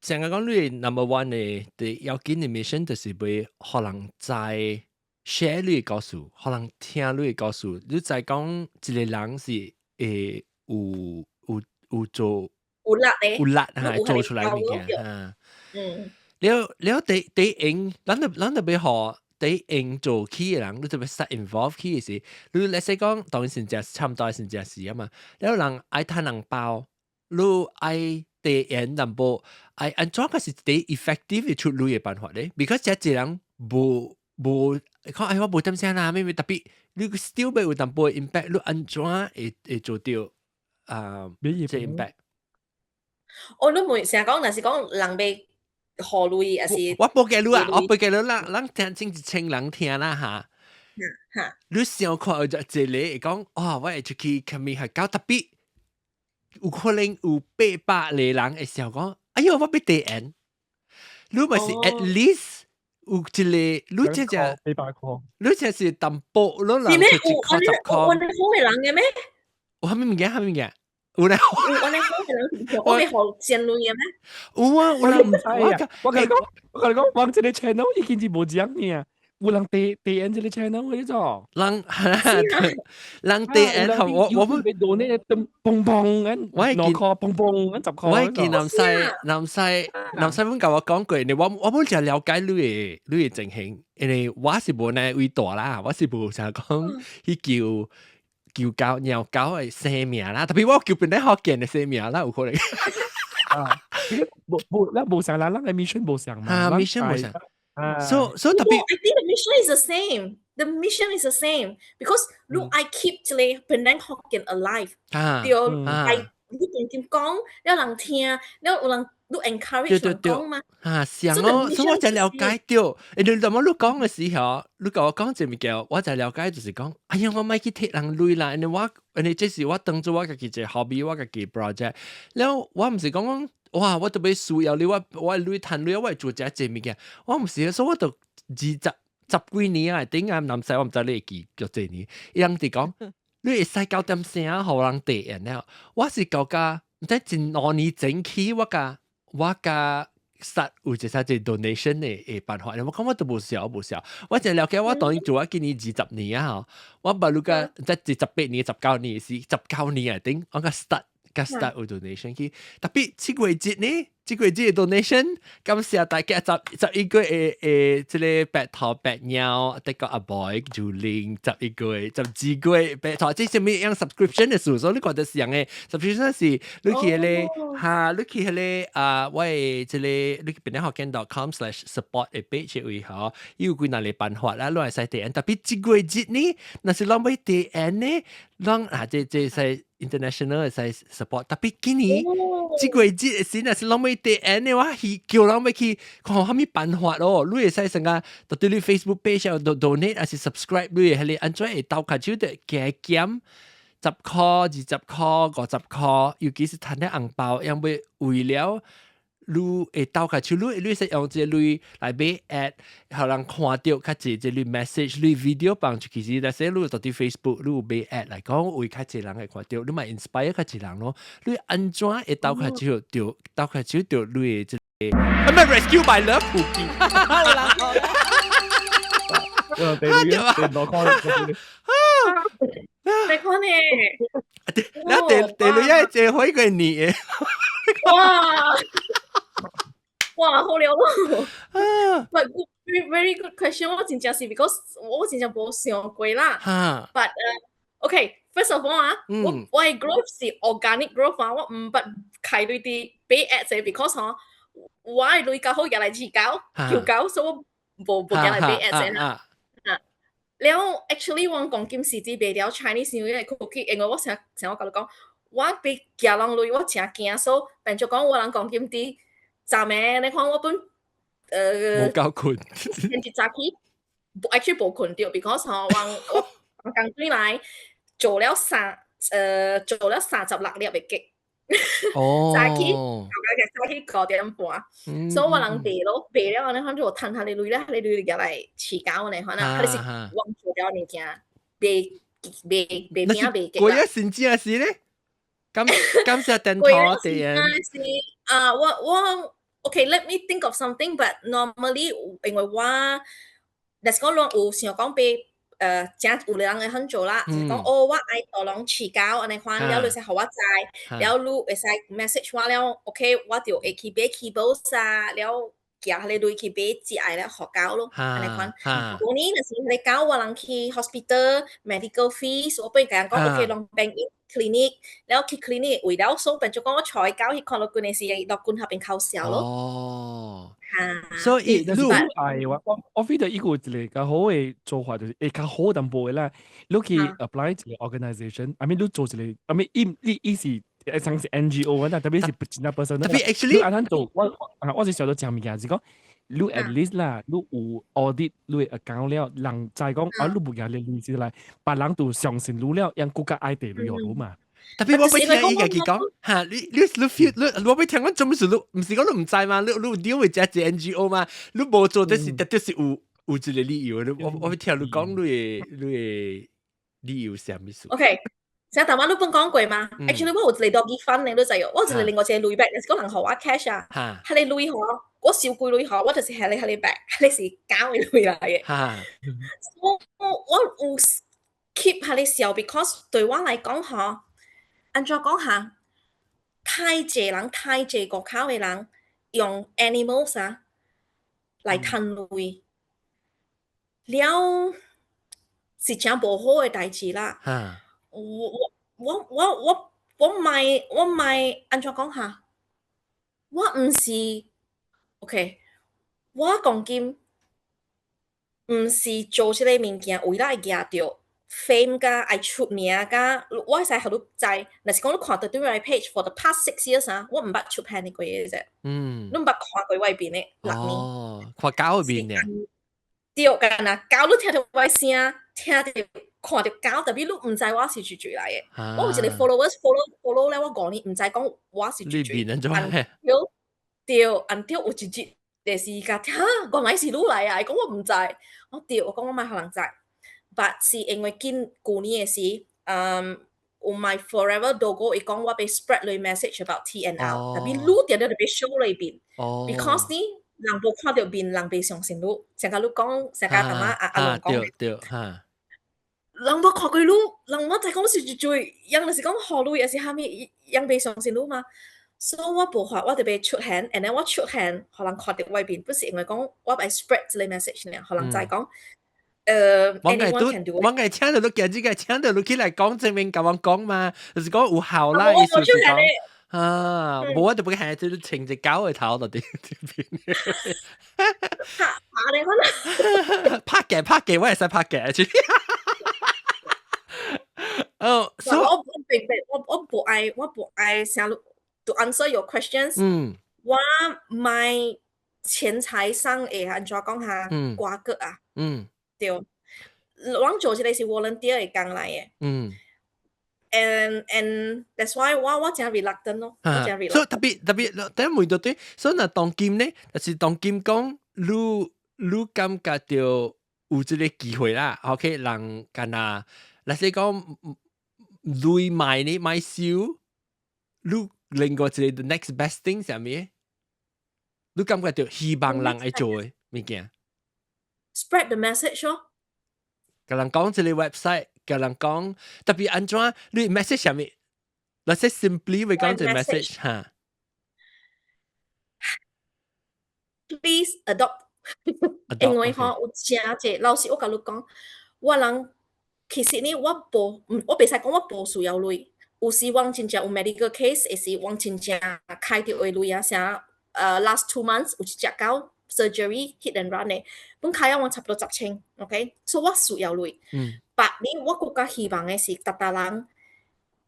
成日講你 number one 嘅要緊嘅 mission 就是俾可能在 share 你嘅故事，可能聽你嘅故事。你再講一個人是有做有力嚇做出來物件了第應，咱特別學第應做起嘅人，你特別實 involve 起嘅時，你let's say講當然是只差唔多係只事啊嘛，了人愛攤人包，你愛第應淡薄，愛安怎個是第 effective 嘅出路嘅辦法咧 ？because 只人無講我無點聲啦，咩特別你 still 俾有淡薄 impact，你安怎會做到？即 impact。你唔成日講，但是講人被何類，還是我報記你啊，我報記你啦，人聽真係請人聽啦嚇。你想看就這裡講，我會出去佢咪係搞特別，有可能有800個人會想講，哎呦我俾第一，你咪是 at least 有一個，你即係你即係淡薄，你人出去靠10塊。我哋好嘅人嘅咩？我係咪唔嘅？我哋好嘅人，我哋好善良嘅咩？有啊，我唔知啊。我跟你講，往這個 channel 已經是冇講嘅，有人第一這個 channel 嗰種。人第一，我們被donate呢咁砰砰，我係見砰砰10塊。我係見南西本教我講過，我本就了解你嘅情形，因為我是冇呢位大啦，我是冇成日講去叫狗鳥狗係生命啦，特別我叫邊啲學見嘅生命啦，有可能。冇上啦，你 mission 冇上嘛？mission 冇上。So 特別 I think the mission is the same. The mission is the same because look, I keep 這個本地學見 alive. 對，I 你點講，有人聽，有人都 encourage 人講嘛。想咯，所以我就了解到，你咁樣你講嘅時候，你同我講這物件，我就了解就是講，哎呀，我咪去踢人累啦，你這是我當做我自己嘅 hobby，我自己 project，然後我唔是講，哇，我特別需要你，我累談累，我做這物件，我唔是，所以我就10幾年啊，頂啱南西，我唔知你記叫這年，人哋講。你會使9點聲互人第一了，我是搞個唔知前2年前期我個實有一隻donation 嘅辦法，我講我都無少，我就了解我當然做咗今年20年啊，我唔係個即係18年、19年是19年啊，頂我個 start 有 donation 去，特別7月節呢。這個嘅 donation， 感謝大家11個即係白頭白鳥，得個阿 boy 就領11個12個白頭，即係咩樣 subscription 嘅數，所以你覺得是樣嘅 subscription 是你去咧嚇，你去咧喂，即係你邊啲學見 .com/support 嘅 page 會好，要佢拿嚟辦法啦，攞嚟使電，特別這個節呢，那是攞俾電呢，攞即係international 嘅 support， 特別今年這個節先係攞俾第一呢話，叫人咪去看下咩辦法咯。你會使成個到對你 Facebook page 有 donate，還是 subscribe，你係你安怎會投下手的加減，塊、20塊、50塊，尤其是賺啲紅包，因為為了你會鬥下手，你會用這類來買 ad，讓人看到較濟這類 message，你 video 幫助其實，但是你到啲 Facebook，你有買 ad 來講，會較濟人會看到，你咪 inspire 較濟人咯。你安怎會鬥下手，就鬥下手就你這個，係咪 rescue by love 普京？你看呢？然後第二日就可以個你嘅，哇，好了咯。But very good question. 我真正是 because 我真正冇想過啦。But okay, first of all 我嘅 growth 是 organic growth 我唔不開類啲俾 ads 嘅 because 我係類較好入嚟自搞調搞，所以我冇入嚟俾 ads 啦。แล้ว actually 我講金時節俾了 Chinese New Year cookie， 因為我成日我講講，我俾行人類我真驚，所以變咗講我人講金啲站咩？你看我本冇夠困，前幾早起actually 冇困掉 because 我剛轉來做了36粒嘅雞。早起9點半，所以我人備咯，備了你看住我攤下你累咧，你累入嚟遲搞你看啦，你是忘做了物件，備邊備嘅。我一先知啊是咧，咁謝電台嘅人。我 OK，let me think of something，but normally 因為我，let's講有想講備。真有人會肯做啦，就是講我愛多人遲交，安尼款了你使互我知，了你會使 message 我了 ，OK， 我就會去買 keyboard 啊，了寄你類去買只愛了學交咯，安尼款。嗰年就是你交我人去 hospital medical fees， 我不如講 OK， 攏 bank in clinic， 了去 clinic 為了所變就講我採交去看落關嘅事，落關合邊扣銷咯。哦。所以你係我覺得呢個一個較好嘅做法就是會較好淡薄嘅啦。你去 apply 一個 organisation，I mean 你做一個，I mean 你是像是 NGO 啦，特別是不真係 person。特別 actually， 你按做我是想到講物件，是講你 at least 啦，你有 audit 你嘅 account 了，人再講你冇嘢你類似嚟，別人都相信你了，讓國家愛地你好嘛。特別我俾聽伊個講嚇，你 feel 我俾聽講做乜事？你唔是講你唔知嘛？你 deal with 隻 NGO 嘛？你冇做的是特別是有一個理由。我俾聽你講你嘅理由係咩事 ？OK， 成日台灣都本講過嘛。Actually 我有一個 doggy fund 你都知我就另外一個累 back，是講人學我 cash 啊，係你累學，我少攰累學，我就是係你 back， 你是交嘅累嚟嘅。我有 keep 係你笑 because 對我嚟講嗬。按照講下，太濟人、太濟國家嘅人用 animals 嚟賺錢，了是真無好嘅代誌啦。我唔係按照講下，我唔是 OK， 我講緊唔是做出嚟物件為咗贏到。fame 噶，愛出名噶，我係喺度知。嗱，是講你看到對面 page for the past 6 years 我唔捌出 plan 呢個嘢啫。你唔捌看過外邊嘅6年。哦，看狗邊嘅。對㗎啦，狗都聽到我聲，聽到看到狗，特別你唔知我是住嚟嘅。我有一個 follow 咧，我講你唔知講我是住。你邊人做咩？對 until 有一日第時間，原來是你嚟啊！講我唔知，我講我咪可能知。But 是因為舊年嘅事，有 my forever logo 伊講我被 spread 類 message about TNL， 特別錄掉咗特別 show 裏邊 ，because 呢人冇看到面，人被相信錄，成個錄講，成個阿媽阿龍講，對嚇，人冇看佢錄，人冇在講是最，人就是講學錄也是下面人被相信錄嘛，所以我冇法，我特別出 hand，and then 我出 hand，可能看到外邊，不是因為講我被 spread 類 message 呢，可能就係講。我係聽到都見呢個，聽到都起來講證明咁樣講嘛，就是講有效啦，意思是講冇就不會係就是請隻狗去頭度啲邊，拍嘅，我係識拍嘅，哦，我不愛想 to answer your questions，我買錢財上誒，安怎講下瓜葛啊，對，我做這個是 volunteer 嘅工來嘅。and that's why 我真 reluctant 咯，我真 reluctant。所以特別，等每到對，所以嗱當今呢，就是當今講，你感覺到有這個機會啦，OK，人干那，例如講，累買呢買少，你另外一個 the next best thing 係咩？你感覺到希望人會做嘅物件。spread the message 咯。甲人講這個 website，甲人講特別安怎，你 message 係咩？let's say simply 會講這 message 嚇。Please adopt， 因為有真濟老師我甲你講，我人其實呢，我袂使講我無需要錢，有時我真正有 medical case，會是我真正開着的錢啊，啥last 2 months 有一隻狗 surgery hit and run 的，本開啊我差不多10,000 ，OK， 所以我需要錢。But 呢，我更加希望的是大人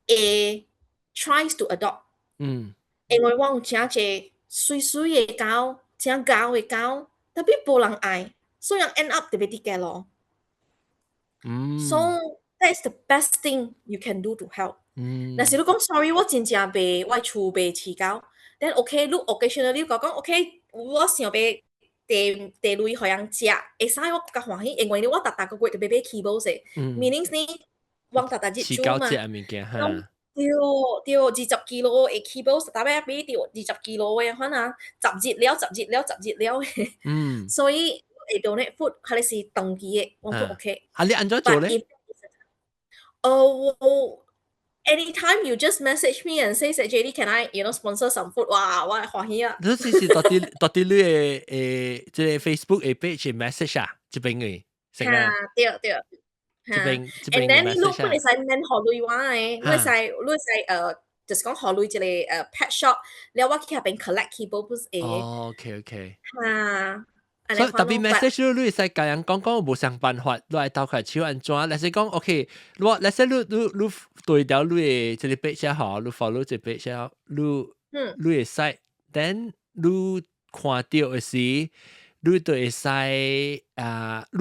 會 tries to adopt， 因為我有真濟水水的狗。真高嘅高，特別冇人愛，所以 end up 特別啲嘅咯。So that's the best thing you can do to help。但是你講 sorry， 我真正被我厝被飼狗 ，then OK， 你 occasionally 講 OK， 我想要地類互人食，會使我較歡喜，因為我逐個月就被起保勢 ，meaning 呢，我逐日日煮嘛。對，20 kilo 會起保，大概俾到20 kilo 嘅，可能10日了，所以會 donate food， 係你是長期嘅，我都 OK。你按怎做咧？Anytime you just message me and say that JD can I sponsor some food， 哇，我係歡喜啊！你是到底你嘅即係 Facebook 嘅 page message 啊，這邊嘅，成啊？對。這邊 and then 你可以使免學類話嘅，你使就是講學類一個pet shop，你我去入邊 collect 起寶不是？OK。所以特別 message 你使教人講無想辦法，你係投開手安怎？例如講 OK， 例如你對掉你嘅這個 page 好，你 follow 這個 page 好，你會使 ，then 你看到嘅時。你就會使你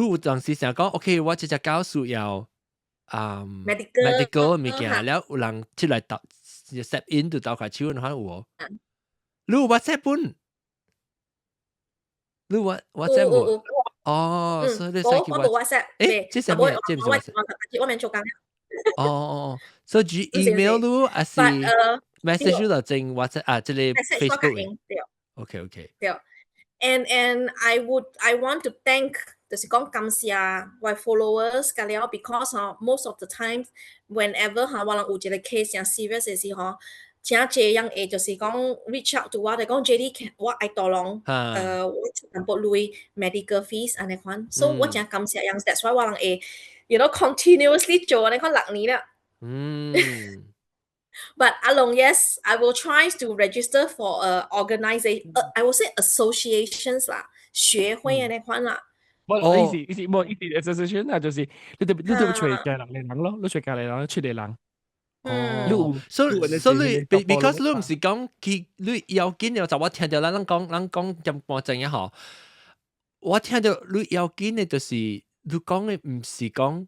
有當時想講 ，OK， 我這隻狗需要medical 物件，了有人出來step in 就投開手，你看有無？你有 WhatsApp 本？你有 WhatsApp 無？哦，所以你使叫 WhatsApp。誒，這是咩？這唔係 WhatsApp。我免做工。哦，所以 email 你還是 message 就整 WhatsApp 啊？這裡 Facebook。OK。對。And I want to thank 就是講感謝我 followers 㗎了 because most of the time whenever 我人有一個 case 像 serious 嘅時候，真濟人會就是講 reach out to 我，就講 JD 我愛多浪我出淡薄類 medical fees 安尼款，所以我真感謝人 ，that's why 我人會continuously 做安尼款6年啦。But along yes, I will try to register for organization. I will say associations 啦，學會嘅那款啦。意思 association 啊，就是你特別找隔人嚟人咯，你找隔離人出嚟人。所以 because 你唔是講你要緊嘅就我聽到咱講咁半陣嘅嗬，我聽到你要緊嘅就是你講嘅唔是講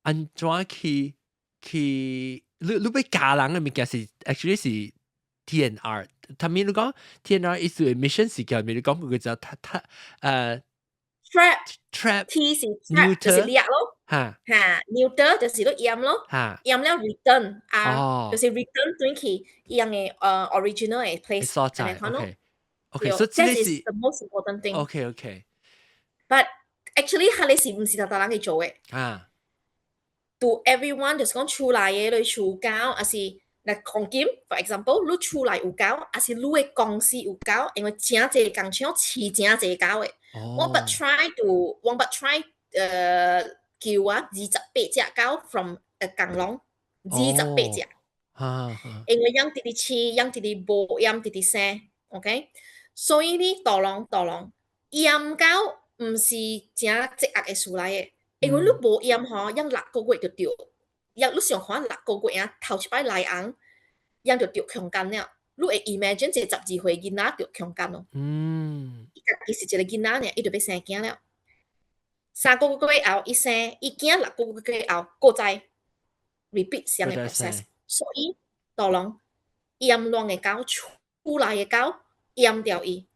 安怎去。你被家人嘅物件是 actually 是 TNR， 他們你講 TNR is emission 是叫咩？你講佢就trap T 是 trap 就是掠咯，neuter 就是都驗咯，驗了 return 就是 return 轉去一樣嘅original 嘅 place 所在。OK， so that is the most important thing。OK。But actually 係你是唔是大人去做嘅？To everyone 就是講厝內嘅你厝狗，還是嚟講金 ，for example， 你厝內有狗，還是你嘅公司有狗，因為真濟工廠飼真濟狗嘅。我不 try 叫28隻狗 from 工廊28隻，因為養啲飼，養啲無養啲生 ，OK， 所以呢大浪養狗唔是真積壓嘅事嚟嘅。因為你無驗嗬，養6個月就掉，養你想看6個月啊，頭一擺來紅，養就掉強姦了。你會 imagine 這12歲囡仔掉強姦咯。伊家己是一個囡仔呢，伊就要生囝了。3個月後伊生，伊囝6個月後過載， repeat 相嘅 process，所以當啷驗亂嘅膠出來嘅膠驗掉伊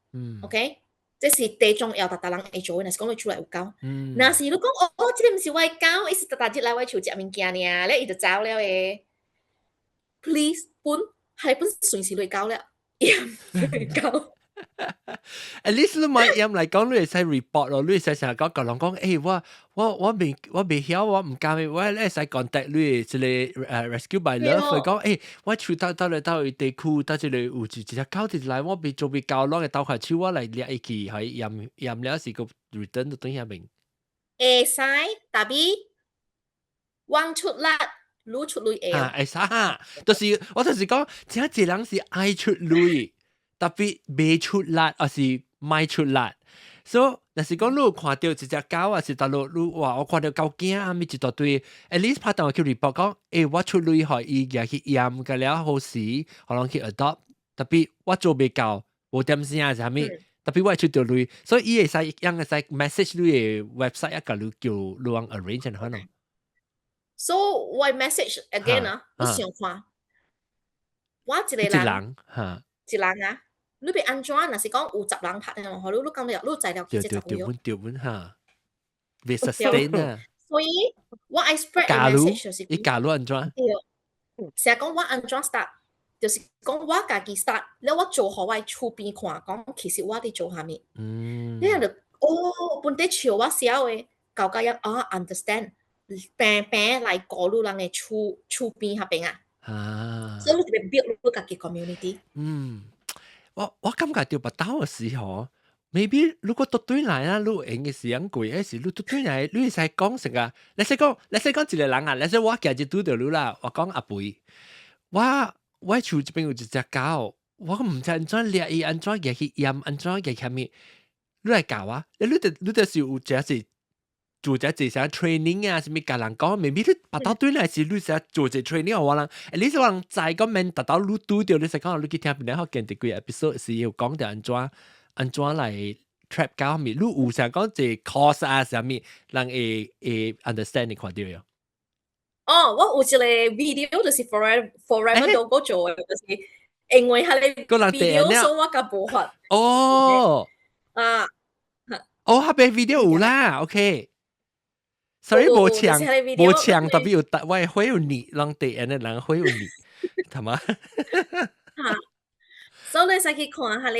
，OK，這是最重要，大人會做嘅，若是講你出來有膠，若是你講這個唔是我嘅膠，伊是大日來我厝食物件爾，咧伊就走了誒 ，please 係本隨時嚟膠了，驗膠。At least 你買驗嚟講，你會使 report 咯，你會使成日講人講，我未曉，我唔敢，我咧使 contact 你，即係rescue by love，佢講，我處到地區，到這裡有一隻狗直來，我未做未夠，攞個刀塊手我嚟掠一記，係驗了時個 return 到對下面。會使，但係往出力，攞出嚟會。會使，就是我就是講，真係人是愛出嚟。特別未出力，還是賣出力。所以，若是講你有看到一隻狗，還是大陸你話我看到狗驚啊，咪一大堆。At least 拍檔去 report 講，我出嚟互伊入去驗個了好時，可能去 adopt。特別我做未夠，無點聲啊，係咪？特別我出到嚟，所以伊會使樣會使 message 你嘅 website 一個你叫你往 arrange 可能。So 我 message again 啊，你想看，我一個人，一人啊。你被安怎？若是講有10人拍嘅話，你講了，你材料幾隻對本嚇，未 sustain 啊。所以我愛 spread message 就是你假如安怎？成日講我安怎 start，就是講我家己 start，แล้ว我做好我厝邊看，講其實我哋做下面。你人就本地潮我寫嘅，教人understand，平嚟過路人嘅厝邊下邊啊。所以你哋 build 你家己 community。我感覺到不到嘅時候 ，maybe 如果對來啦，你用嘅時間貴，嗰時你對來，你使講成個，你使講一個人啊，你使我今日拄到你啦，我講阿肥，我厝這邊有一隻狗，我唔知安怎掠伊，安怎入去驗，安怎入去咩，你來教啊，你就是有這是做這些 training 啊，什麼教人講，maybe 你不到對來時，你使做這 training 我人，你使人在個面達到你拄到，你使講你去聽邊個見第幾 episode 是要講到安怎來 trap 狗咪，你有成講這 course 啊，什麼人會 understand 你看到呀？我有一個 video 就是 forever 都個做嘅，就是因為佢哋 video 所以我個無法。下邊 video 有啦 ，OK。Sorry， 無搶，特別有我會有你，人哋人會有你，係嘛？所以你使去看下你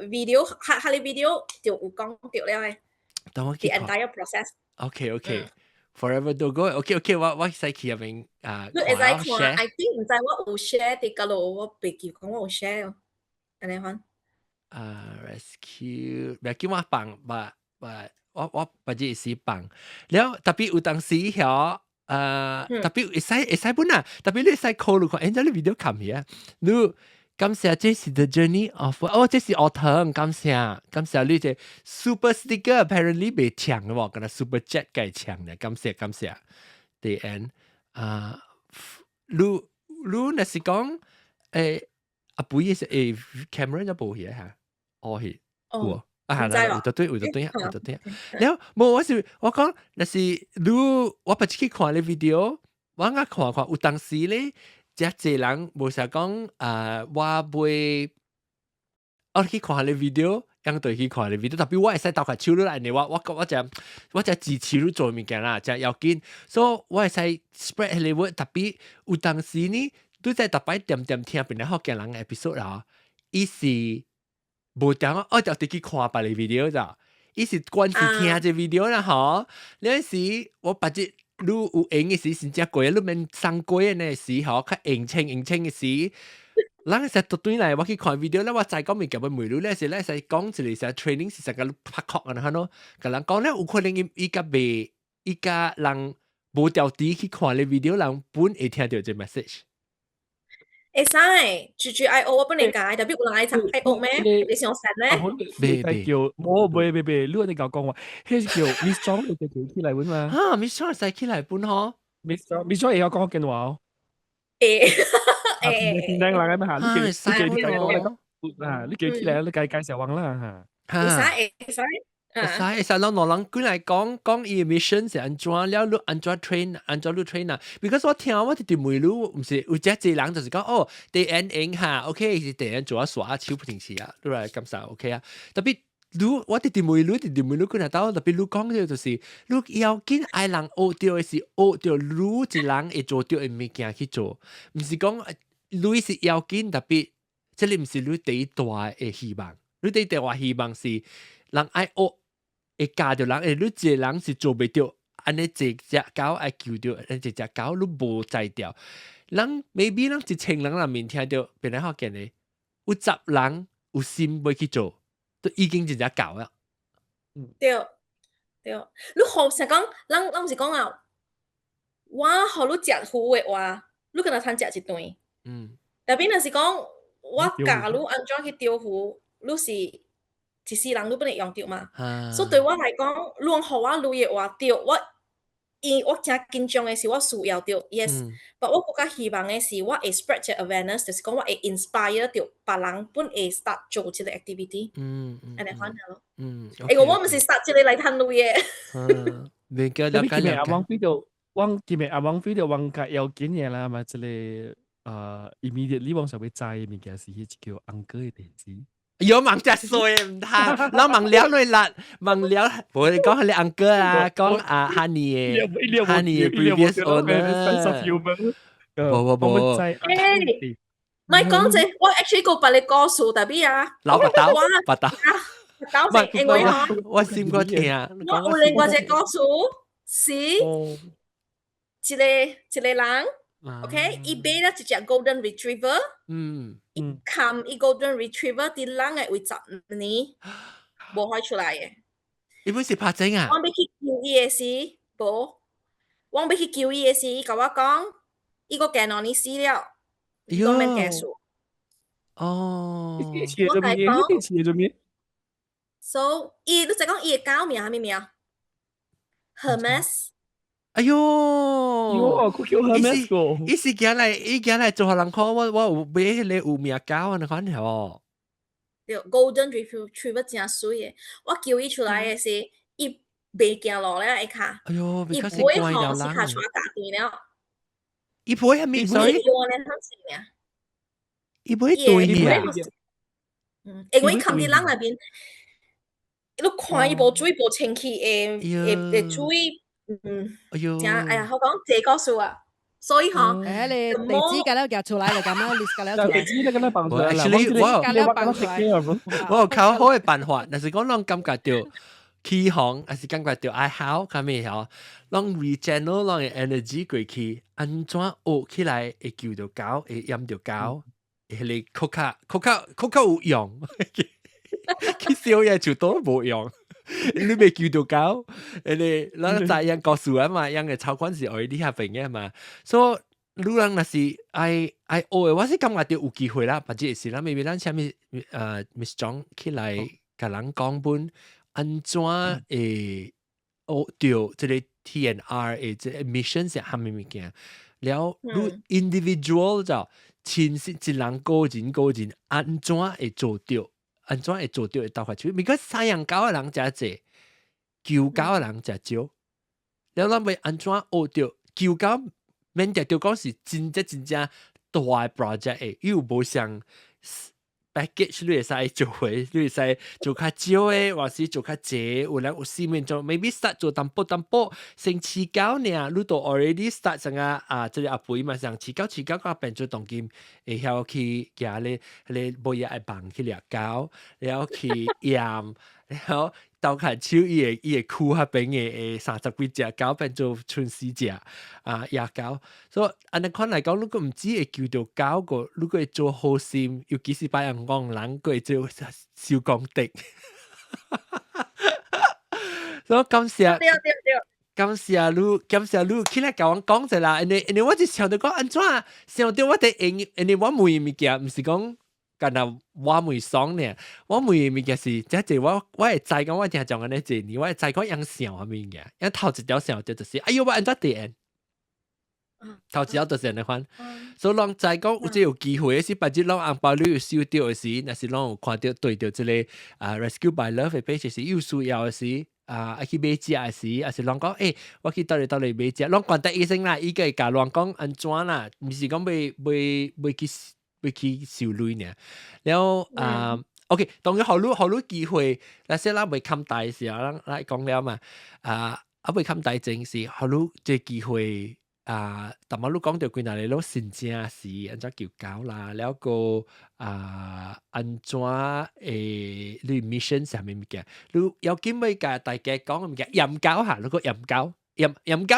video，下你 video 就有講到了嘅。等我去看。The entire process。OK，Forever 都go。OK，我使去入面你會使看 ，I think 唔知我有 share 啲個咯，我未記講我有 share 哦。安尼看。rescue 我放吧。我不知是放，然後特別有當時嗬，特別會使本啊，特別你使 call 你看，你 video 看咩啊？你感謝這是 the journey of， 這是 autumn， 感謝你隻 super sticker apparently 被搶嘅喎，跟住 super jet 嘅搶嘅，感謝 the end， 你那是講阿妹嘅係camera 就冇嘢嚇，係喎。係啦，有對，然後我講，那是你我不去看你 video， 我啱看，有當時咧，隻人冇成講我去看你 video， 樣對去看你 video， 特別我會使倒下手落來呢，我就支持你做物件啦，就要緊，所以我會使 spread 你 word， 特別有當時呢，都在特別點聽邊個學嘅人嘅 episode 啦，伊是。無講我就去看別個 video 咋，伊是關是聽隻 video 啦嗬。有時我把隻你有影嘅時，真正過你免上過嘅呢時嗬，較認清嘅時，人實到對嚟我去看 video 咧，我再講物件唔會了咧，是咧使講一個 training 是成個拍確啊，嗬，個人講咧有可能伊個人無掉底去看你 video， 人本會聽到隻 message。會使，GGIO 我本嚟解，特別有人愛讀 IO 咩？你想神咧？係叫我未，你我哋講話，係叫 Miss Chong 你哋起來本嘛？Miss Chong 使起來本嗬 ？Miss Chong 會有講嘅話哦。電燈啦，咁嚇，你叫你叫起來，你介紹我啦嚇。會使。會使咱兩人過來講伊 mission 是安怎了，你安怎 train 啊 ？because 我聽我哋每路唔是有隻人就是講哦，第一影下 ，OK 是第一做啊耍手不停時啊，對來咁曬 OK 啊。特別我哋每路過來到，特別你講嘅就是你要緊愛人學到嘅是學到你一人會做到嘅物件去做，唔是講你是要緊特別，即係唔是你第一大嘅希望，你第一大希望是人愛學。會教到人，你一個人是做袂到，安尼一隻狗愛救到，安尼一隻狗你無宰掉。人 maybe 人1000人內面聽到，變來學見咧，有10人有心要去做，都已經一隻狗啊。對，你好成講，人毋是講啊，我互你食魚嘅話，你敢若通食一頓。特別若是講，我教你安怎去釣魚，你是。一世人你不能用到嘛，所以對我來講，你互我累嘅話對我，我真緊張嘅是我需要到 ，yes，但我更加希望嘅是我會 spread 隻 awareness，就是講我會 inspire 到別人本會 start 做這個 activity，安尼款嘅咯。我唔是 start 這個來賺累嘅。你今日阿王飛到，今日阿王飛到王家要緊嘢啦嘛，這個immediately 王上會知物件是迄叫安哥嘅地址。有忙只衰唔得，เรา忙聊嚟啦，忙聊，我哋講下你 uncle 啊，講啊 Honey 嘅 Honey 嘅 previous owner，冇，唔係講這，我 actually 個把你告訴特別啊，老白豆，唔係，因為我先過聽，我有另外一個告訴是一個人。OK，伊買了一隻 Golden Retriever，伊冚伊 Golden Retriever 啲人嘅為10年無開出來嘅。伊本是拍整啊？我要去救伊嘅時，無，我要去救伊嘅時，伊甲我講，伊個驚兩年死了，伊講免結束。哦，我講，so 伊，你就講伊嘅狗名係咩名 ？Hermes。哎呦，佢叫 Hermes 個，伊是行來做下人看我有買迄個有名狗啊，你看係哦。對 ，Golden Retriever 真水嘅，我叫伊出來嘅時，伊未行路咧，會卡。哎呦，伊不會好是卡出大對了。伊不會係咩 ？sorry， 伊不會對你啊？因為冚啲人那邊，你看伊無水無清氣會水。哎呦，哎呀，我講這個數啊，所以嗬，你地址㗎啦，夾出來就咁啦，list 㗎啦，地址咧咁樣放出來啦。我有靠好嘅辦法，但是講啷感覺到起航，還是感覺到愛好，咁咩嗬？啷 rechannel 啷嘅 energy 過去，安怎學起來會救到狗，會飲到狗，會你口卡有用，佢少嘢就都冇用。你未叫到狗，你咱在樣告訴啊嘛，樣嘅操管是already happen嘅嘛，所以你人若是愛學嘅，我是感覺到有機會啦，或者是啦，maybe 咱下面Miss John 起來甲人講本安怎會學到即個 TNR 嘅即個 mission 是蝦米物件，了你 individual 就親身一人個人安怎會做到？安怎會做到會鬥快手？因為飼養狗嘅人真濟，救狗嘅人真少。了咱要安怎學到救狗？免得着講是真正大嘅 project 誒，又無像 package 你會使做嘅，你會使做較少誒，或是做較濟，有人有試面做 ，maybe start 做淡薄，先飼狗呢，你都 already start 成啊，即個阿肥嘛，上飼狗個變做當今會曉去行咧，冇嘢愛綁去掠狗，然後去驗，然後鬥下手伊會箍下邊嘅30幾隻狗變做剩4隻野狗，所以安尼看來講，如果唔止會救到狗個，如果會做好心，尤其是把人講人，佢會做小功德。所以感謝你起來甲我講者啦，因為我就想到講安怎想到我哋因為我每物件唔是講。干那我每爽呢，我每物件是即係我會知講我聽講安尼一年，我會知講樣想啊物件，樣頭一條想就是，哎呦我安怎點？頭前就是安尼款，所以人在講有即有機會是，或者人紅包你有收到嘅時，若是人有看到對到即個Rescue by Love 嘅 page 是有需要嘅時，去買食嘅時，還是人講我去倒嚟買食，人講得醫生啦，伊個會甲人講安怎啦，唔是講要去收錢爾，然後OK，當然好多機會，那些人未冚大時候，人來講了嘛，未冚大正是好多即機會。但係你講到幾嗱，你攞先正是安怎叫搞啦，แล้วก็安怎你 mission 上面物件，你有幾咪甲大家講物件鹽搞下，你個鹽搞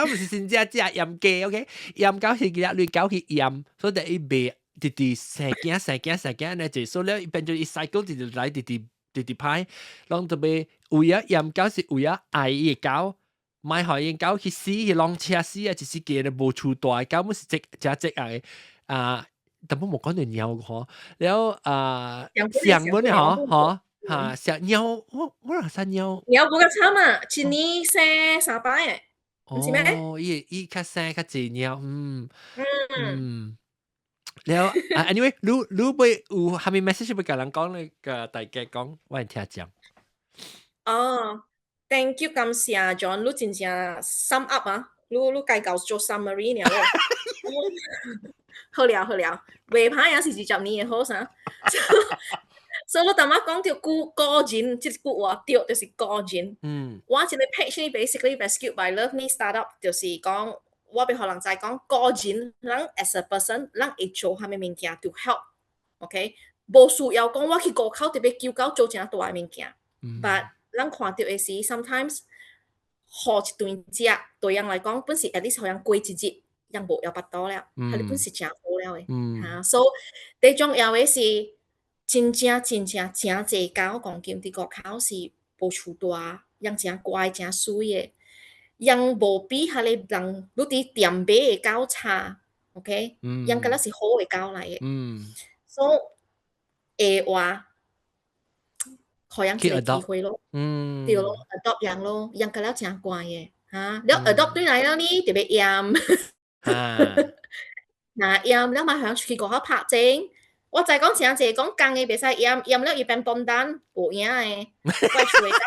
唔是先正只鹽雞 ，OK， 鹽搞是叫你搞去鹽，所以你賣直成件呢就，所以咧變咗一 cycle 直來直派，讓特別為咗鹽搞是為咗愛嘅搞。買海燕狗去死，去浪車死啊！只是見你無厝大，狗冇是只嘅但冇講到鳥嗬，然後上門嗬上鳥，我話山鳥冇咁慘啊，一年生3擺嘅，唔是咩？伊較生較濟鳥，然後anyway，你會有下面 message 要甲人講咧，個大家講，我聽講。Thank you， 感謝 John， 你真正 sum up 啊，你介紹做 summary 了。好了，未歹也是20年嘅好啥。所以你頭先講到個人，即句話對，就是個人。我這個 page 呢 basically rescued by love 呢 startup 就是講，我俾可能就係講個人，人 as a person， 人會做下面物件 to help。OK， 無需要講我去高考特別叫做真大物件 ，but咱看到嘅是 sometimes 學一頓食對人來講，本是 at least 好像過一日，人無要巴肚了，係你本是真好了嘅。所以最重要嘅是真正濟狗講緊啲國考是無厝大，人真乖真水嘅，人無比下你人你啲店買嘅狗差 ，OK， 人覺得是好嘅狗嚟嘅，所以話。可能係機會咯，對咯 ，adopt 人咯，人覺得真乖嘅嚇，你 adopt 對嚟啦呢，特別嚴，嗱嚴你咪響出去個口拍證，我就係講成日講更嘅別使嚴了，要變笨蛋，冇影嘅，怪處嘅狗，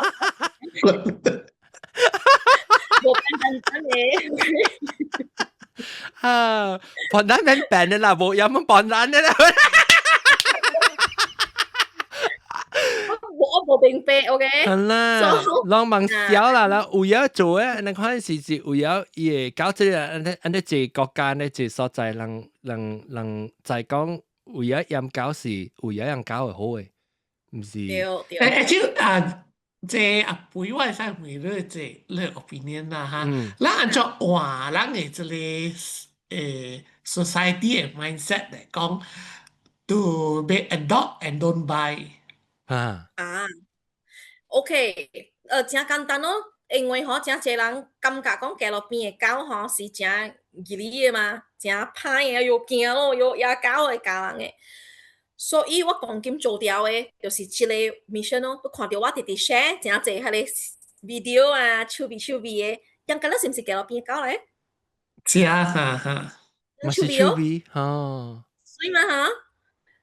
冇變笨蛋嘅，笨蛋變笨嘅啦，冇飲乜笨蛋嘅啦。我冇明白 ，OK。係啦，人問少啦，啦有嘢做誒，你看是有嘢嘢搞即係安尼一個國家呢，一所在人在講有嘢飲搞是有嘢飲搞係好嘅，唔是。對。即陪我使問你即你 opinion 啦嚇，咱按照話咱嘅即個society 嘅 mindset 嚟講 ，to be adopt and don't buy。OK， 真簡單咯，因為真濟人感覺講街路邊嘅狗是真義理嘅嘛，真歹嘅又驚咯，又狗會咬人嘅，所以我講緊做掉嘅就是這個 mission 咯，你看到我直 share 真濟係你 video 啊，趣味嘅，人覺得是唔是街路邊嘅狗咧？是啊，趣味哦，所以嘛嚇。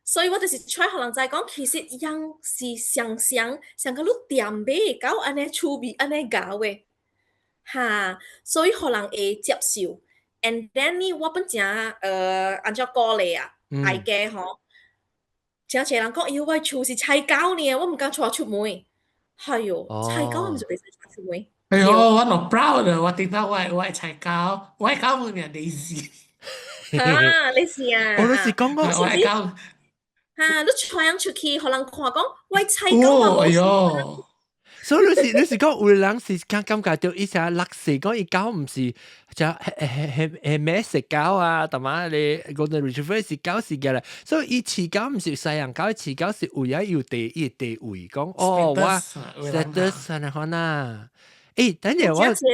所以我就是 try 可能就係講，其實人是想個你店買嘅狗安尼趣味安尼搞嘅，嚇，所以可能會接受。And then 呢，我本正按照鼓勵啊，大家嗬，真係人講，我厝是菜狗呢，我唔敢帶出門。係喲，菜狗唔是俾帶出門。哎呦，我好 proud 啊！我聽到我係菜狗，我係狗門嘅 Daisy。你是啊？我是講我係狗。你帶出去，可能看講，喂菜狗啊！哎呦，所以你是講有人是感覺到伊隻垃圾講伊狗唔是就係咩食狗啊，同埋你講到 retriever 是狗是嘅啦，所以伊飼狗唔是西洋狗，飼狗是為咗要地位講我 status 啊可能，等陣我有人飼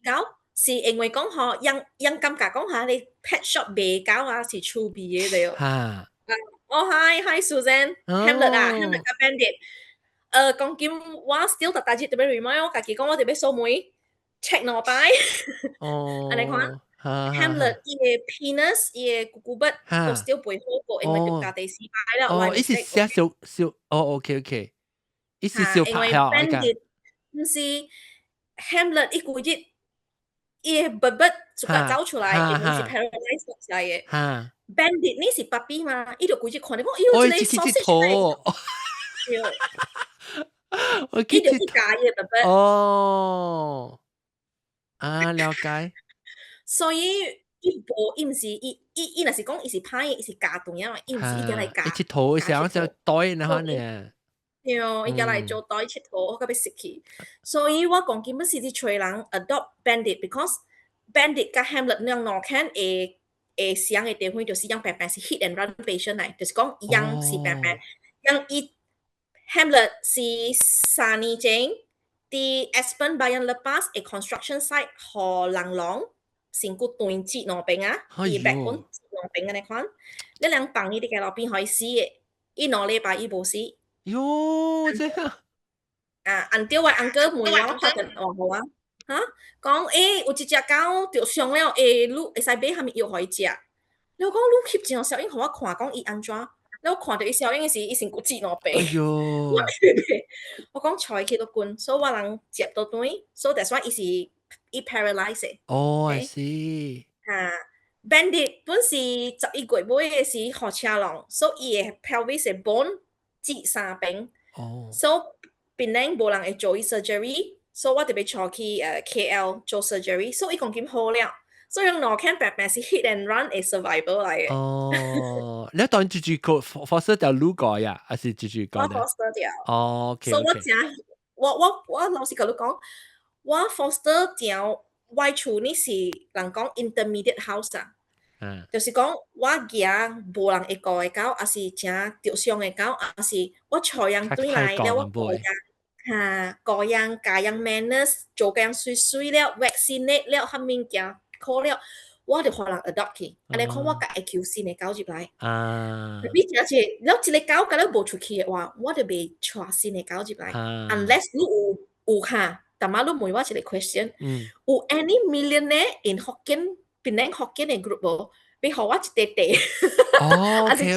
狗是因為講嗬，人感覺講下你 pet shop 賣狗啊是趣味嘅了。Hi Susan，Hamlet 啊 ，Hamlet 嘅 Bandit。講緊我 still 特大隻特別 remind 我家己講我特別掃妹 check 我擺。你看， Hamlet 伊嘅 penis 伊嘅咕咕筆都 still 背好過，因為條家地失敗了，哦，伊是寫OK，伊是小因為拍嚇， Bandit 唔是 Hamlet 一估計伊嘅筆筆逐個走出來，因為是 paralyzed 落嚟嘅。Bandit 呢是 puppy 嘛，伊就估計看你講，哦，呢個 sausage 頭，我記得伊就假嘅筆筆。哦，了解。所以伊唔是伊若是講伊是歹嘅，伊是假動呀嘛，伊唔是伊個嚟假。伊佚佗嘅時候就袋然後呢。對，伊個嚟做袋佚佗，我個要食去。所以我講根本是啲吹人 adopt Bandit，because Bandit 甲 Hamlet 兩兩間會相嘅地方就是樣白白是 hit and run patient 嚟，就是講樣是白白，樣伊 Hamlet 是3年前啲 Aspen Bayan Lepas 嘅 construction site 和人狼。成個斷節那邊啊，伊白本那邊嘅你看，你兩房呢啲嘅路邊可以死嘅，伊兩禮拜伊無死。喲，這樣until 我 uncle 問我拍緊話好啊，嚇講有一隻狗着傷了，你會使買蝦米藥可以食？你講你翕一張小影互我看，講伊安怎？你我看到伊小影嘅時，伊成個節那邊。哎呦，我講菜去到滾，所以我人接到斷，所以 that's why 伊是。伊 paralyze 哦，I see。Bandit 本是11月尾嘅時學車浪，所以伊嘅 pelvis bone 折3邊。哦。所以邊人無人會做伊 surgery，所以我特別坐去KL 做 surgery，所以伊講咁好了。所以用兩間白白是 hit and run 嘅 survival 嚟嘅。哦，你當住個 foster 條路過呀，還是住個？我 foster 條。哦 ，OK。所以我講，我老實講你講。我 foster 條外厝呢是人講 intermediate house 啊，就是講我驚無人會顧嘅狗，還是正着傷嘅狗，還是我採樣對來了，我個樣家樣 manners 做樣水水了 vaccinate 了蝦物件好了，我就可能 adopt 去，安尼講我家會求新嘅狗入來。你假設你一個狗甲你無出去嘅話，我就袂帶新嘅狗入來 ，unless 你有嚇。但係都問我一個 question，有 any millionaire in Hokkien 邊個 Hokkien 嘅 group 無？俾我一地地，哦，OK，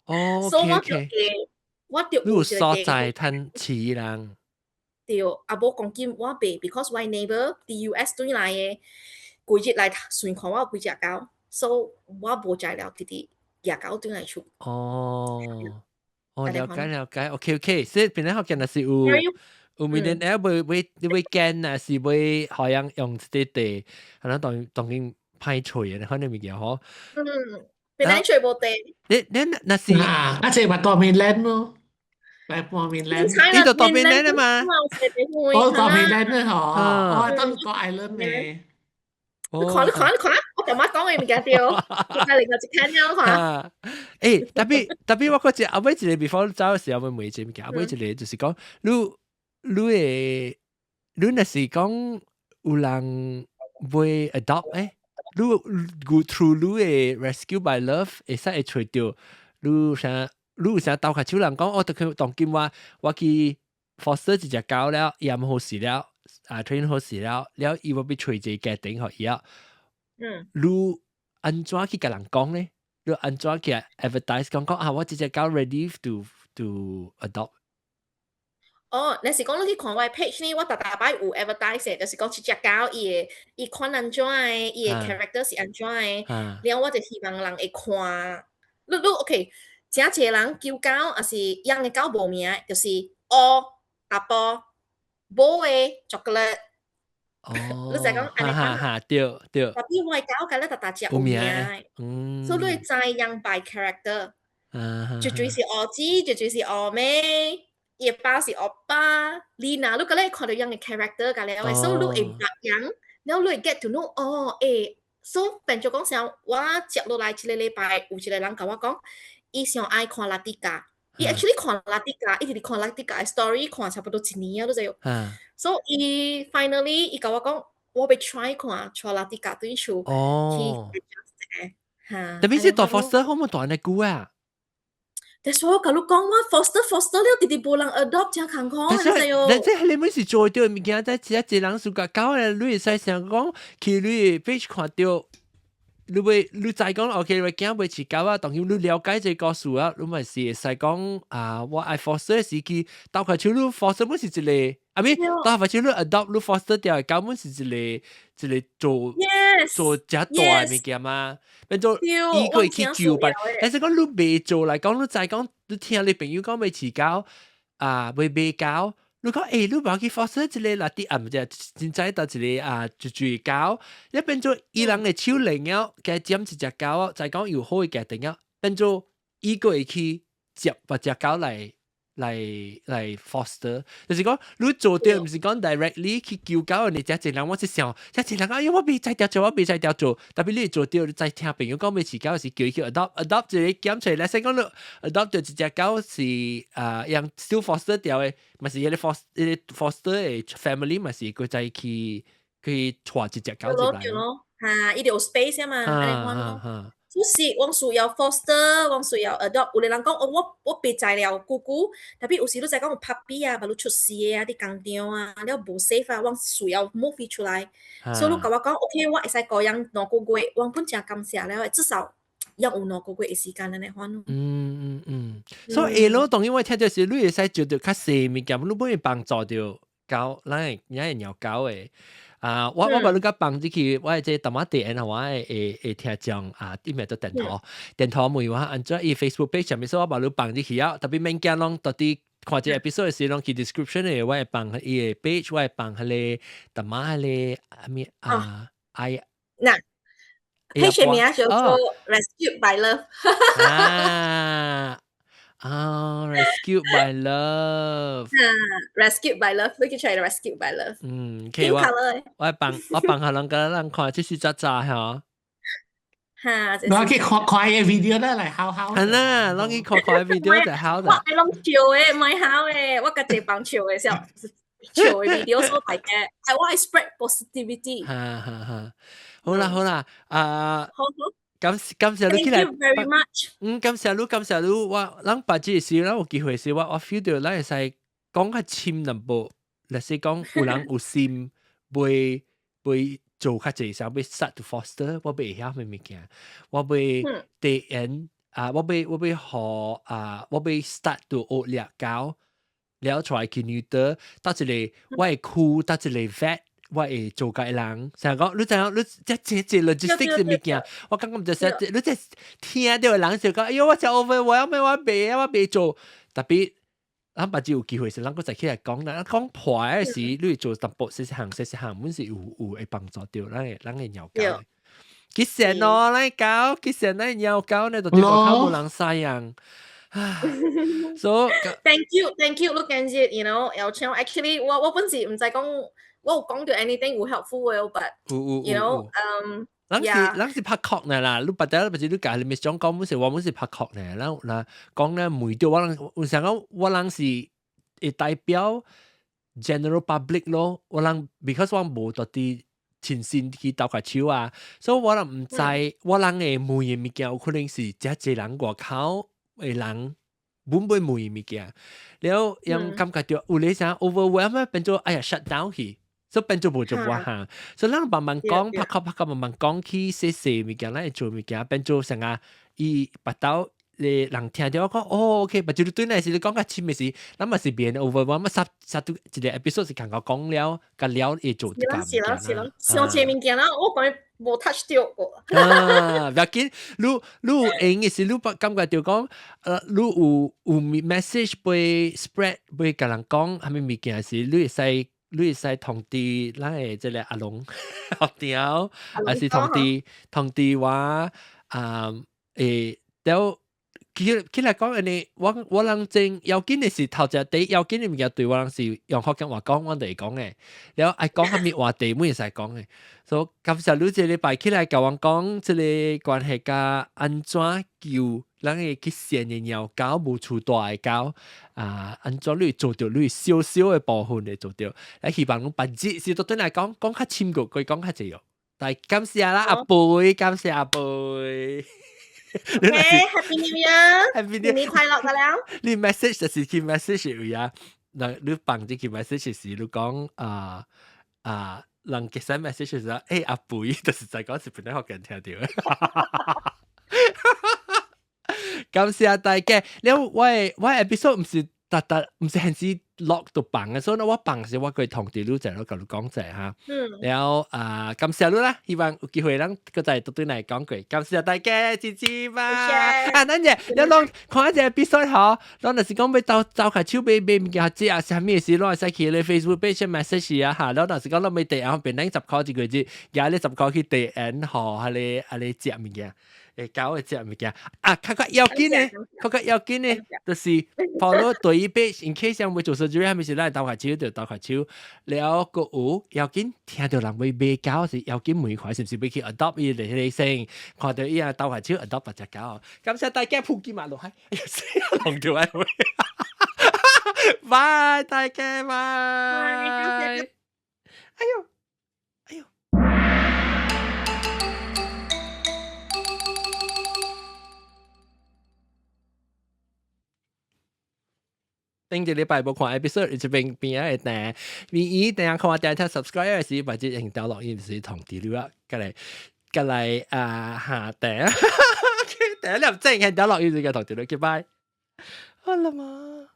哦，所以我就有所在趁錢人。對，啊無講緊我俾 ，because my neighbor 啲 US 對來嘅，幾日來順看我幾隻狗，所以我無在了啲野狗對來出。哦，了解 ，OK，所以邊個 Hokkien 係有millionaire會驚啊，是會好像用啲地，可能當經派除嘅，可能物件嗬。邊個除無地？你那是即係話當面靚咯，係當面靚。呢度當面靚啊嘛。我當面靚咧嗬，我當個 island 嘅。你看，我同媽講嘅物件掉，佢嚟個一看了看。特別我嗰隻後尾一個 before 走嘅時候，我問一個物件，後尾一個就是講你若是講有人會 adopt 你 go through 你嘅 rescue by love 會使會找到你有啥鬥下手人講我當今我去 foster 一隻狗了，養好事了，train 好事了，伊要俾找一個家庭互伊啊。你安怎去甲人講呢？你安怎去 advertise 講啊？我一隻狗 ready to adopt。哦，你是講你去看我 page 呢？我大擺有 advertise，就是講一隻狗伊看安怎嘅，伊嘅 character 是安怎嘅，然後我就希望人會看。你 OK， 真濟人叫狗，還是養嘅狗無名，就是阿波冇嘅 chocolate。你就講安尼講，對。特別我嘅狗甲你大隻有名，所以你知養 by character，絕對是兒子，絕對是兒妹。伊爸是歐巴，你若你個咧看到樣嘅 character 㗎咧，所以你會白樣，然後你會 get to know 所以變做講啥，我接落來一個禮拜，有一個人甲我講，伊上愛看拉蒂加，伊 actually 看拉蒂加，伊直看拉蒂加嘅 story 看差不多1年啊，都就，所以伊 finally 伊甲我講，我要 try 看拉蒂加對處，特別是大 foster 好冇大呢股啊？但是我甲你講，我 foster 了，直直無人 adopt 真坎坷，但是你知喲。但是你每次做到物件，在一人暑假搞咧，你會使想講，去你 page 看到。你再講 OK， 你驚袂飼狗啊？當然你了解這個事啊，你咪是會使講啊，我愛 foster 時期，到佢手你 foster 本是一個，啊咪，到佢手你 adopt 你 foster 掉嘅狗本是一個做只大嘅物件嘛，變做伊個去救吧。但是講你未做嚟講，你再講，你聽你朋友講未飼狗啊，未買狗。你講你唔好去 foster 一個垃圾啊，唔係真正到一個啊，就狗，一變做伊人嘅手靈了，嘅點一隻狗，就講有好嘅家庭了，變做伊個會去接把隻狗嚟 foster， 就是講你做對，唔是講 directly 去救狗，你只一人我是想，只一人哎呀我未再掉做，我未再掉做，特別你做對，你再聽朋友講未飼狗時叫伊去 adopt 一個檢出來，先講你 adopt 咗一隻狗是讓 still foster 掉嘅，咪是一個 foster 嘅 family，咪是佢再去帶一隻狗入來。嚇，伊條有 space 啊嘛，安尼講咯。就是我需要 foster， 我需要 adopt。有啲人講，我別在了姑姑，特別有時你在講有 puppy 啊，把你出事啊，啲工場啊，你無 safe 啊，我需要 move 出來。所以你甲我講 ，OK， 我會使個樣兩個月，我本真感謝了，至少要有兩個月嘅時間嚟看咯。所以咯，當然我聽到是你會使做到較細物件，你不會幫助到狗，咱會鳥狗嘅。啊！我把你甲放入去，我即淡仔電，我會聽講啊，啲咩都電台問我按照伊 Facebook page 上面，所以我把你放入去啊。特別免驚攏到底看這 episode 時，攏去 description 嘅，我會放伊個 page，我會放迄個淡仔迄個咩嗱，page 名叫做 Rescued by Love。Rescued by Love。Rescued by Love，你去 try Rescued by Love。OK，我放下人看，這是渣嚇。嚇，我去看嘅 video 啦，嚟考。係啦，我去看 video 就考啦。我攏笑嘅，唔係考嘅，我家己幫笑嘅時候，笑嘅 video 所大嘅，係我係 spread positivity。好啦，好。感謝你起來。Thank you very much。感謝你，我咱把這時，咱有機會時，我 feel 到咱會使講較深淡薄，例如講有人有心，會做較濟，想要 start to foster， 我袂曉咩物件，我袂第一我袂學我袂 start to 學獵狗，了出來去 neuter， 到一個我會區，到一個 vet。我會做個人，成日講你知影，你即 logistics 嘅物件，我感覺唔就係你即聽到人就講，哎呦我真 over， 我未做，特別咱把只有機會時，咱個再起來講，咱講破嘅時，你做淡薄細行，本是有會幫助到咱嘅鳥狗。幾時咯，咱狗，幾時咱鳥狗呢？就對我較無人飼養。So thank you, look at it, you know，有請 actually 我本時唔使講。我有講到 anything 會 helpful 嘅 but you know， 咱是拍殼呢啦，你不得，不是你講你咪想講，我們是拍殼呢，嗱講呢每條我想講，我人是會代表 general public 咯，我人 because 我冇到啲親身去鬥下手啊，所以我人唔知，我人嘅每樣物件有可能是只一人外口嘅人。本每樣物件，了又感覺到有你想 overwhelm 變做哎呀 shut down 去，所以變做無做我行，所以咱慢慢講，拍拍慢慢講去細物件，咱會做物件，變做成啊，伊巴到你人聽到我講，哦 ，OK，但係對你是你講較深嘅事，咱咪是變 overwhelm，殺到一個 episode 是講講了，甲了會做啲咁物件啦，上次物件啦，我講冇 touch 到過。唔要緊，你有用嘅時，你感覺到講，你有 message 被 spread 被甲人講，係咪物件是你會使通知咱嘅即個阿龍學條，還是通知我了。起來講你，我人正要緊嘅是頭一第要緊嘅物件對我人是用福建話講，我哋講嘅，了愛講下面話題每日使講嘅，所以感謝你這禮拜起來甲我講，這個關係甲安怎救咱嘅去善嘅鳥狗，無處大嘅狗安怎你做到你小小嘅部分嚟做到，嚟希望我本質是對你嚟講較深個，佢講較濟哦，但係感謝啦阿貝，感謝阿貝。Happy New Year， 新年快樂㗎啦！你 message 就是去 message 有呀，你放啲去 message 時，你講人嘅 send message 時，阿肥就是在講是邊啲學人聽到。感謝大家，我 episode 唔是唔是很時落到放嘅，所以我放時我可以同啲女仔同你講者嚇。然後感謝你啦，希望有機會咱個再對嚟講過，感謝大家支持嘛。等陣你攏看一隻 episode 嗬，攏就是講要走開手買物件食啊，啥物事攏會使去你 Facebook 俾些 message 啊嚇，攏就是講攏買地然後變咱10塊一個月，廿你10塊去地end 嗬，係你食物件。搞嘅隻物件較要緊呢，較要緊呢，就是 follow 對 page，in case 有冇做 surgery，係咪是咱鬥下手就鬥下手，了個有要緊聽到人會買狗是要緊每塊，是唔是要去 adopt 伊嚟你先，看到伊啊鬥下手 adopt 隻狗，感謝大家撲機馬路係，哎呀死啊龍條啊！拜大家拜，哎呦哎呦。頂個禮拜冇看 episode，就邊一定，邊等下看我第一條 subscribe 時，或者用掉落去時同啲料，隔嚟下頂，第一粒真係掉落去時嘅同啲料，拜拜，好啦嘛。